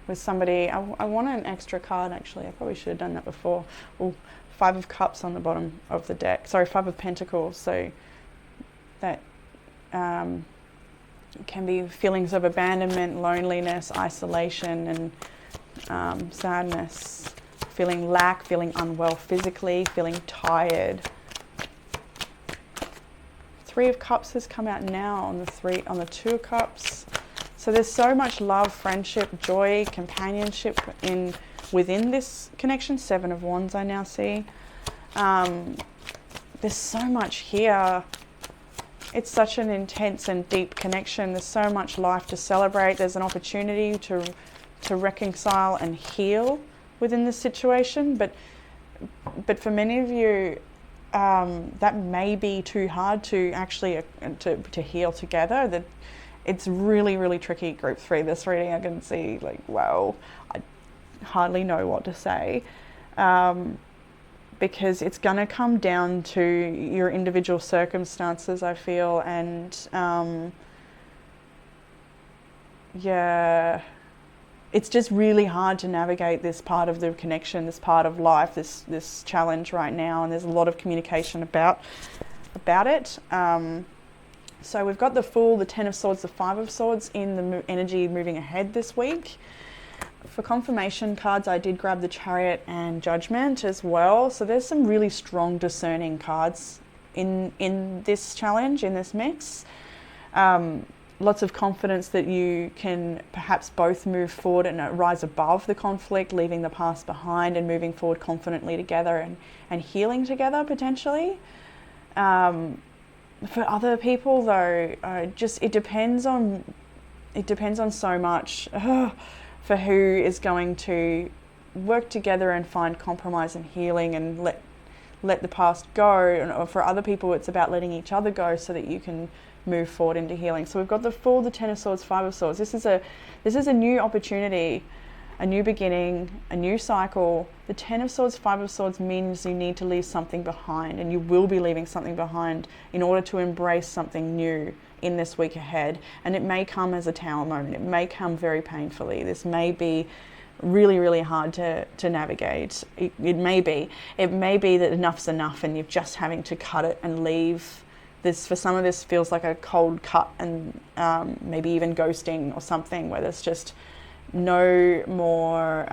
with somebody. I want an extra card, actually. I probably should have done that before. Ooh, 5 of Cups on the bottom of the deck. Sorry, 5 of Pentacles. So that can be feelings of abandonment, loneliness, isolation, and sadness. Feeling lack, feeling unwell physically, feeling tired. 3 of Cups has come out now on the 2 of Cups. So there's so much love, friendship, joy, companionship within this connection. 7 of Wands I now see. There's so much here. It's such an intense and deep connection. There's so much life to celebrate. There's an opportunity to reconcile and heal within this situation. But for many of you, that may be too hard to actually to heal together. That it's really, really tricky. Group 3, this reading, I can see, like, wow, I hardly know what to say. Because it's going to come down to your individual circumstances, I feel, and yeah, it's just really hard to navigate this part of the connection, this part of life, this challenge right now, and there's a lot of communication about it. So we've got the Fool, the 10 of Swords, the 5 of Swords in the energy moving ahead this week. For confirmation cards, I did grab the Chariot and Judgment as well. So there's some really strong discerning cards in this challenge, in this mix. Lots of confidence that you can perhaps both move forward and rise above the conflict, leaving the past behind and moving forward confidently together and healing together potentially. For other people though, it depends on so much. For who is going to work together and find compromise and healing and let the past go. Or for other people, it's about letting each other go so that you can move forward into healing. So we've got the Fool, the 10 of Swords, 5 of Swords. This is a new opportunity, a new beginning, a new cycle. The 10 of Swords, 5 of Swords means you need to leave something behind, and you will be leaving something behind in order to embrace something new in this week ahead. And it may come as a tower moment. It may come very painfully. This may be really, really hard to navigate. It may be that enough's enough and you're just having to cut it and leave. For some of this feels like a cold cut and maybe even ghosting or something, where there's just no more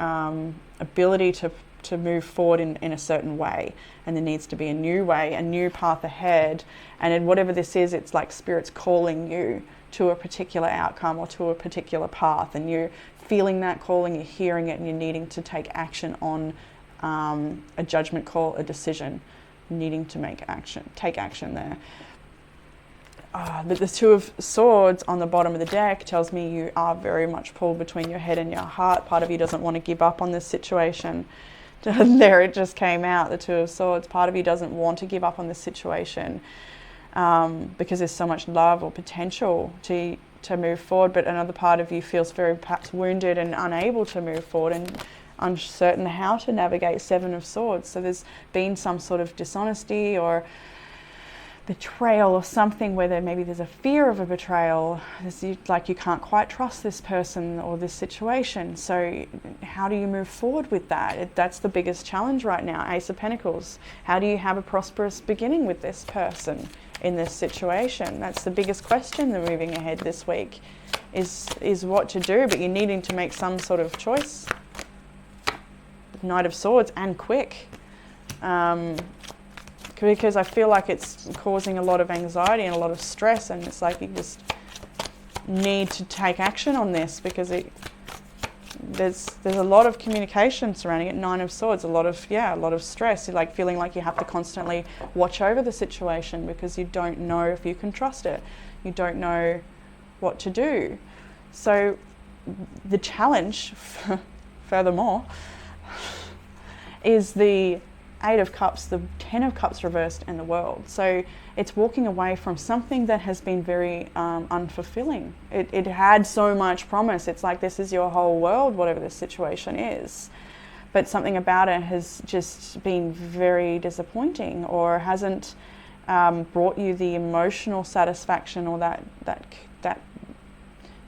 ability to move forward in a certain way, and there needs to be a new way, a new path ahead. And in whatever this is, it's like Spirit's calling you to a particular outcome or to a particular path, and you're feeling that calling, you're hearing it, and you're needing to take action on a judgment call, a decision, needing to take action there. But the 2 of Swords on the bottom of the deck tells me you are very much pulled between your head and your heart. Part of you doesn't want to give up on this situation. There it just came out, the 2 of Swords. Part of you doesn't want to give up on this situation because there's so much love or potential to move forward, but another part of you feels very perhaps wounded and unable to move forward and uncertain how to navigate 7 of Swords. So there's been some sort of dishonesty or betrayal or something where maybe there's a fear of a betrayal. Like you can't quite trust this person or this situation. So how do you move forward with that? That's the biggest challenge right now. Ace of Pentacles. How do you have a prosperous beginning with this person in this situation? That's the biggest question that's moving ahead this week is what to do, but you're needing to make some sort of choice. Knight of Swords, and quick. Because I feel like it's causing a lot of anxiety and a lot of stress, and it's like you just need to take action on this because there's a lot of communication surrounding it. 9 of Swords, a lot of stress. You're like feeling like you have to constantly watch over the situation because you don't know if you can trust it. You don't know what to do. So the challenge, furthermore, is the 8 of Cups, the 10 of Cups reversed, and the World. So it's walking away from something that has been very unfulfilling. It had so much promise. It's like this is your whole world, whatever this situation is. but something about it has just been very disappointing, or hasn't brought you the emotional satisfaction, or that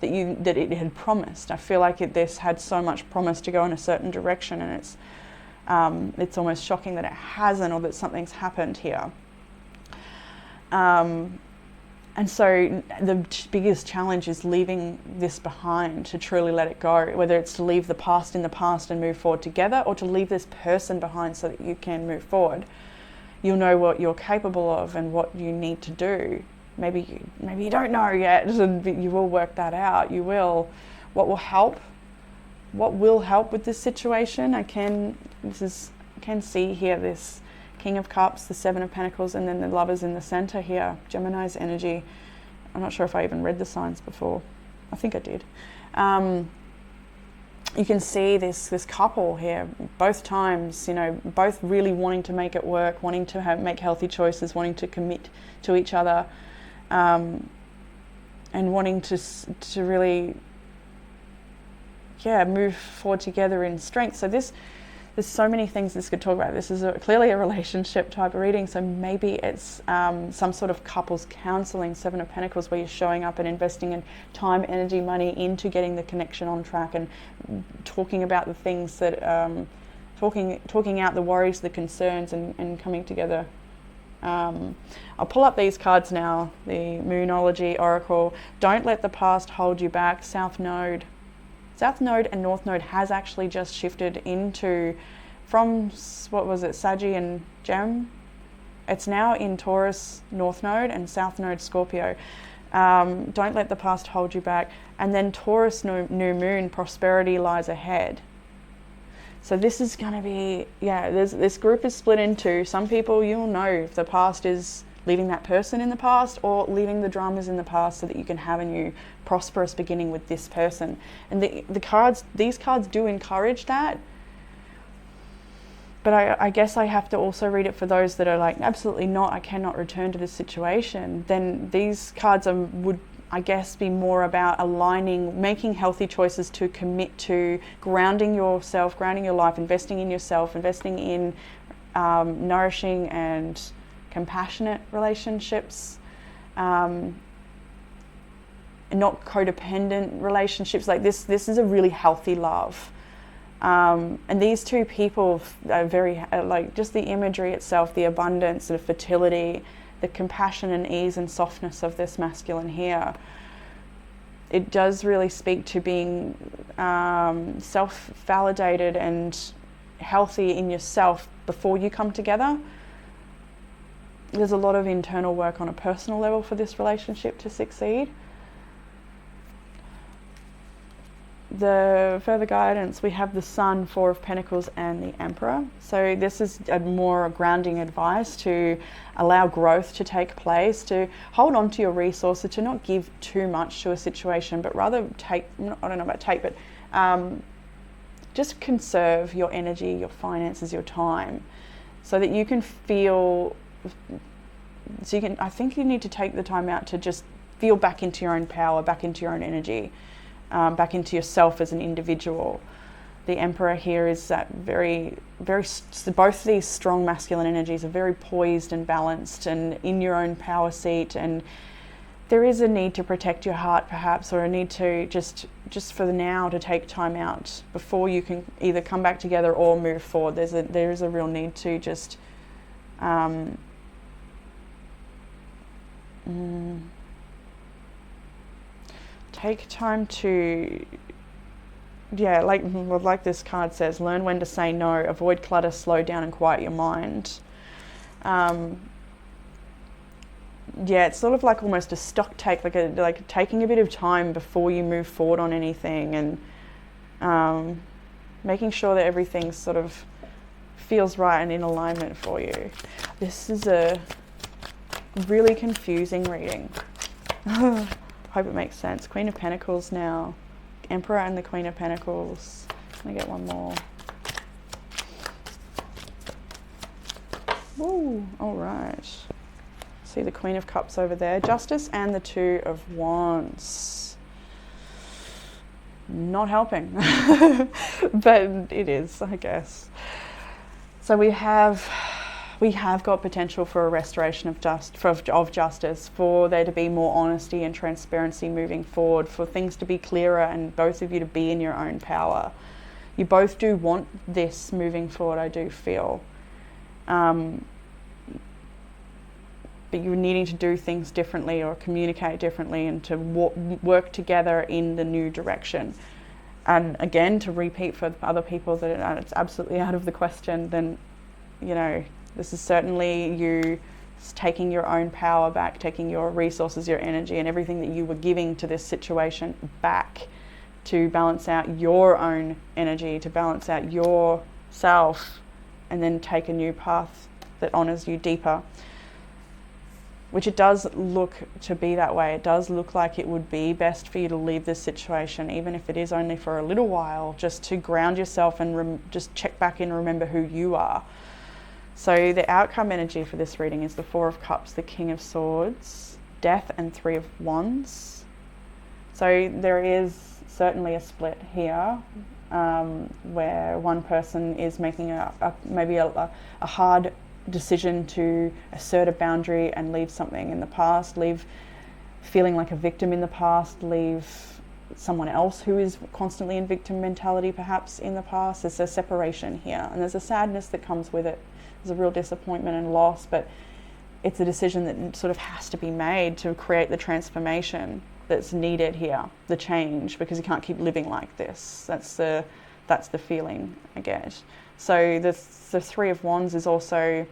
it had promised. I feel like this had so much promise to go in a certain direction, and it's almost shocking that it hasn't, or that something's happened here. And so the biggest challenge is leaving this behind, to truly let it go, whether it's to leave the past in the past and move forward together, or to leave this person behind so that you can move forward. You'll know what you're capable of and what you need to do. Maybe you don't know yet, but you will work that out. You will. What will help with this situation? I can see here this King of Cups, the Seven of Pentacles, and then the Lovers in the center here, Gemini's energy. I'm not sure if I even read the signs before. I think I did. You can see this couple here, both times, both really wanting to make it work, wanting to make healthy choices, wanting to commit to each other, and wanting to really, move forward together in strength. So there's so many things this could talk about. This is clearly a relationship type of reading, so maybe it's some sort of couples counseling, Seven of Pentacles, where you're showing up and investing in time, energy, money into getting the connection on track, and talking about the things that, talking out the worries, the concerns, and coming together. I'll pull up these cards now, the Moonology Oracle. Don't let the past hold you back. South Node and North Node has actually just shifted from, what was it, Saggy and Gem? It's now in Taurus, North Node, and South Node, Scorpio. Don't let the past hold you back. And then Taurus, New Moon, prosperity lies ahead. So this is going to be, this group is split into, some people, you'll know if the past is leaving that person in the past, or leaving the dramas in the past, so that you can have a new prosperous beginning with this person. And these cards do encourage that. But I guess I have to also read it for those that are like, absolutely not, I cannot return to this situation. Then these cards would, I guess, be more about aligning, making healthy choices to commit to grounding yourself, grounding your life, investing in yourself, investing in nourishing and compassionate relationships, not codependent relationships. Like this is a really healthy love. And these two people are very, like, just the imagery itself, the abundance, the fertility, the compassion and ease and softness of this masculine here. It does really speak to being self-validated and healthy in yourself before you come together. There's a lot of internal work on a personal level for this relationship to succeed. The further guidance, we have the Sun, Four of Pentacles, and the Emperor. So this is a more grounding advice to allow growth to take place, to hold on to your resources, to not give too much to a situation, but rather take, I don't know about take, but just conserve your energy, your finances, your time, so that you can feel, I think you need to take the time out to just feel back into your own power, back into your own energy. Back into yourself as an individual. The Emperor here is that very, very, both these strong masculine energies are very poised and balanced and in your own power seat, and there is a need to protect your heart perhaps, or a need to just for the now to take time out before you can either come back together or move forward. There is a real need to just take time to, like this card says, learn when to say no, avoid clutter, slow down and quiet your mind. It's sort of like almost a stock take, like taking a bit of time before you move forward on anything, and making sure that everything sort of feels right and in alignment for you. This is a really confusing reading. Hope it makes sense. Queen of Pentacles now. Emperor and the Queen of Pentacles. Let me get one more. Ooh, all right. See the Queen of Cups over there. Justice and the Two of Wands. not helping. But it is, I guess. So we have got potential for a restoration of justice, for there to be more honesty and transparency moving forward, for things to be clearer and both of you to be in your own power. You both do want this moving forward, I do feel. But you're needing to do things differently or communicate differently and to work together in the new direction. And again, to repeat for other people that it's absolutely out of the question, then, you know, this is certainly you taking your own power back, taking your resources, your energy, and everything that you were giving to this situation back to balance out your own energy, to balance out yourself, and then take a new path that honors you deeper. Which it does look to be that way. It does look like it would be best for you to leave this situation, even if it is only for a little while, just to ground yourself and just check back in, remember who you are. So the outcome energy for this reading is the Four of Cups, the King of Swords, Death, and Three of Wands. So there is certainly a split here, where one person is making maybe a hard decision to assert a boundary and leave something in the past, leave feeling like a victim in the past, leave someone else who is constantly in victim mentality perhaps in the past. There's a separation here, and there's a sadness that comes with it. There's a real disappointment and loss, but it's a decision that sort of has to be made to create the transformation that's needed here, the change, because you can't keep living like this. That's the feeling I get. So the Three of Wands is also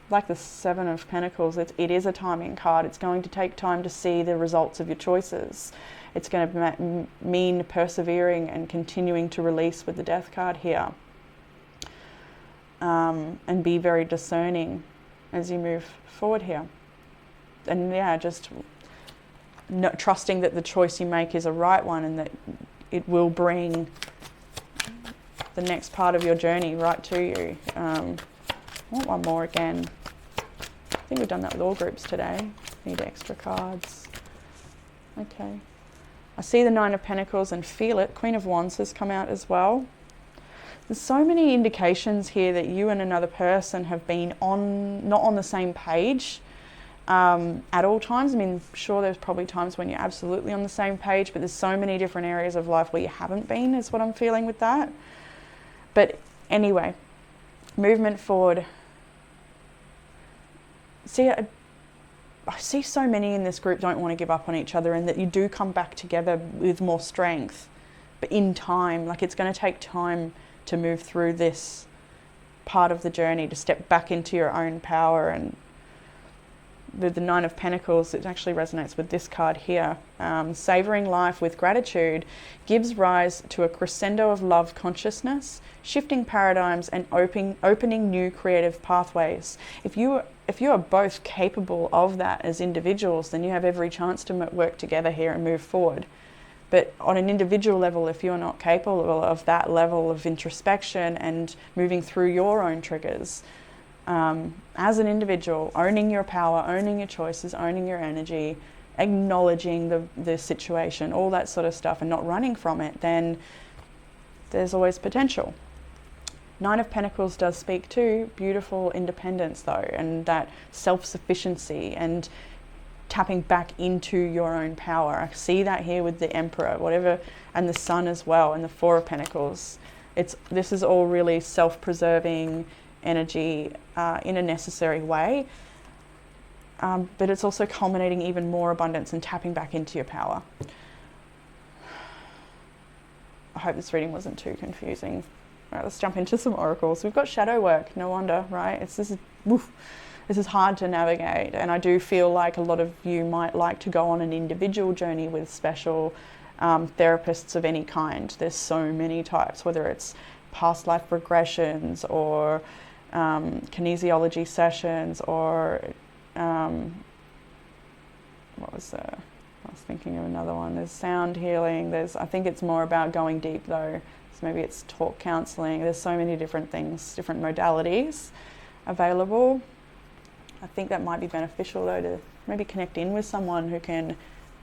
like the Seven of Pentacles. It is a timing card. It's going to take time to see the results of your choices. It's going to mean persevering and continuing to release with the Death card here. And be very discerning as you move forward here. And yeah, just trusting that the choice you make is a right one and that it will bring the next part of your journey right to you. I want one more again. I think we've done that with all groups today. Need extra cards. Okay. I see the Nine of Pentacles and feel it. Queen of Wands has come out as well. There's so many indications here that you and another person have been not on the same page at all times. I mean, sure, there's probably times when you're absolutely on the same page, but there's so many different areas of life where you haven't been, is what I'm feeling with that. But anyway, movement forward. See, I see so many in this group don't want to give up on each other, and that you do come back together with more strength, but in time. Like, it's going to take time to move through this part of the journey, to step back into your own power. And with the Nine of Pentacles, it actually resonates with this card here. Savoring life with gratitude gives rise to a crescendo of love consciousness, shifting paradigms and opening new creative pathways. If you are both capable of that as individuals, then you have every chance to work together here and move forward. But on an individual level, if you're not capable of that level of introspection and moving through your own triggers, as an individual, owning your power, owning your choices, owning your energy, acknowledging the situation, all that sort of stuff, and not running from it, then there's always potential. Nine of Pentacles does speak to beautiful independence though, and that self-sufficiency and tapping back into your own power. I see that here with the Emperor, whatever, and the Sun as well, and the Four of Pentacles. This is all really self-preserving energy in a necessary way, but it's also culminating even more abundance and tapping back into your power. I hope this reading wasn't too confusing. All right, let's jump into some oracles. We've got shadow work, no wonder, right? This is hard to navigate, and I do feel like a lot of you might like to go on an individual journey with special therapists of any kind. There's so many types, whether it's past life regressions or kinesiology sessions, or I was thinking of another one. There's sound healing. I think it's more about going deep though. So maybe it's talk counselling. There's so many different things, different modalities available. I think that might be beneficial though, to maybe connect in with someone who can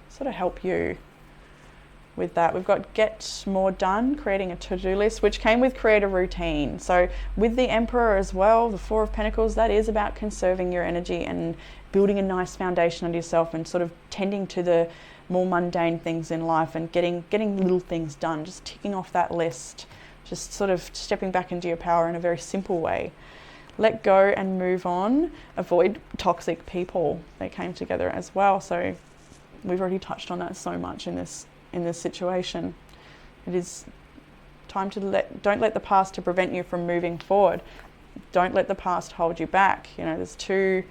sort of help you with that. We've got get more done, creating a to-do list, which came with create a routine. So with the Emperor as well, the Four of Pentacles, that is about conserving your energy and building a nice foundation under yourself and sort of tending to the more mundane things in life and getting little things done, just ticking off that list, just sort of stepping back into your power in a very simple way. Let go and move on. Avoid toxic people. They came together as well. So we've already touched on that so much in this situation. It is time to don't let the past to prevent you from moving forward. Don't let the past hold you back. You know, there's two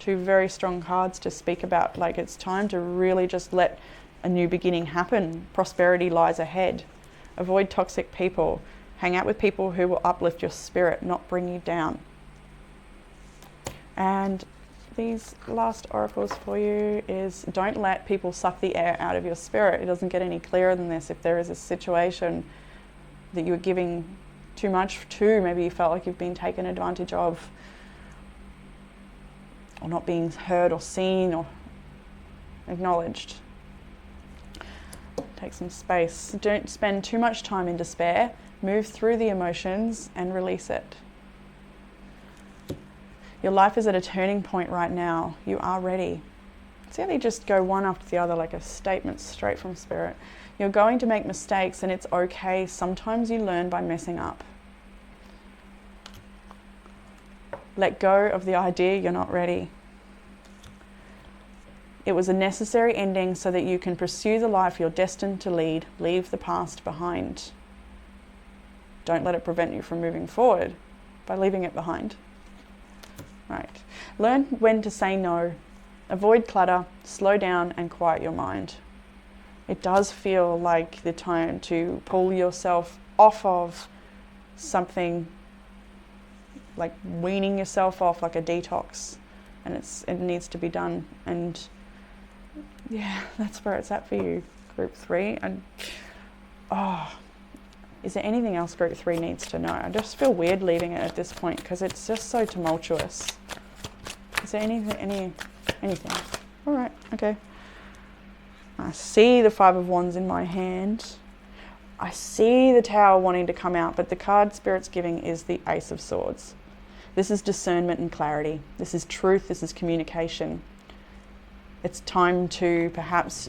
very strong cards to speak about. Like, it's time to really just let a new beginning happen. Prosperity lies ahead. Avoid toxic people. Hang out with people who will uplift your spirit, not bring you down. And these last oracles for you is, don't let people suck the air out of your spirit. It doesn't get any clearer than this. If there is a situation that you're giving too much to, maybe you felt like you've been taken advantage of, or not being heard or seen or acknowledged. Take some space. Don't spend too much time in despair. Move through the emotions and release it. Your life is at a turning point right now. You are ready. See how they just go one after the other like a statement straight from Spirit. You're going to make mistakes and it's okay. Sometimes you learn by messing up. Let go of the idea you're not ready. It was a necessary ending so that you can pursue the life you're destined to lead. Leave the past behind. Don't let it prevent you from moving forward by leaving it behind. Right. Learn when to say no. Avoid clutter, slow down and quiet your mind. It does feel like the time to pull yourself off of something, like weaning yourself off, like a detox, and it needs to be done. And yeah, that's where it's at for you, Group 3. And is there anything else Group 3 needs to know? I just feel weird leaving it at this point because it's just so tumultuous. Is there anything? All right, okay. I see the Five of Wands in my hand. I see the Tower wanting to come out, but the card Spirit's giving is the Ace of Swords. This is discernment and clarity. This is truth. This is communication. It's time to perhaps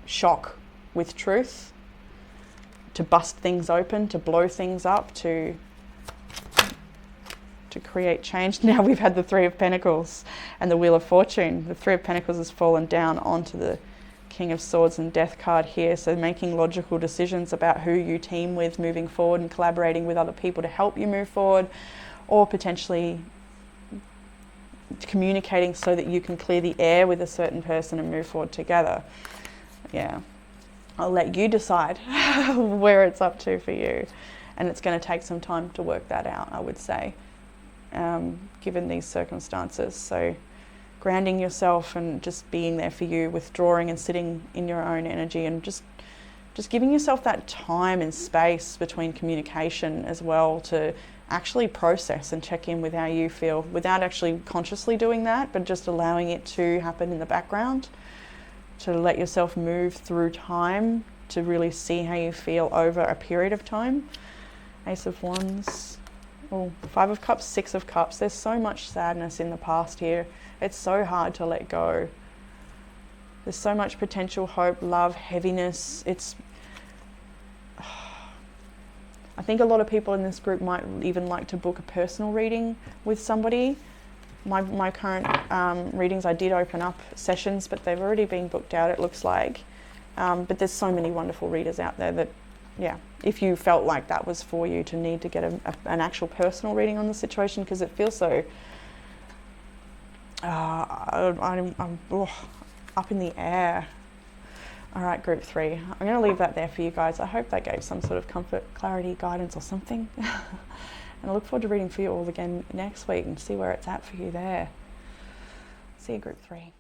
shock with truth, to bust things open, to blow things up, to create change. Now we've had the Three of Pentacles and the Wheel of Fortune. The Three of Pentacles has fallen down onto the King of Swords and Death card here. So making logical decisions about who you team with moving forward and collaborating with other people to help you move forward, or potentially communicating so that you can clear the air with a certain person and move forward together. Yeah. I'll let you decide where it's up to for you. And it's going to take some time to work that out, I would say, given these circumstances. So grounding yourself and just being there for you, withdrawing and sitting in your own energy, and just giving yourself that time and space between communication as well to actually process and check in with how you feel without actually consciously doing that, but just allowing it to happen in the background, to let yourself move through time, to really see how you feel over a period of time. Ace of Wands, Five of Cups, Six of Cups. There's so much sadness in the past here. It's so hard to let go. There's so much potential hope, love, heaviness. I think a lot of people in this group might even like to book a personal reading with somebody. My current readings, I did open up sessions, but they've already been booked out, it looks like. But there's so many wonderful readers out there that, yeah, if you felt like that was for you to need to get an actual personal reading on the situation, because it feels so I'm up in the air. All right, Group 3. I'm going to leave that there for you guys. I hope that gave some sort of comfort, clarity, guidance or something. And I look forward to reading for you all again next week and see where it's at for you there. See you, Group 3.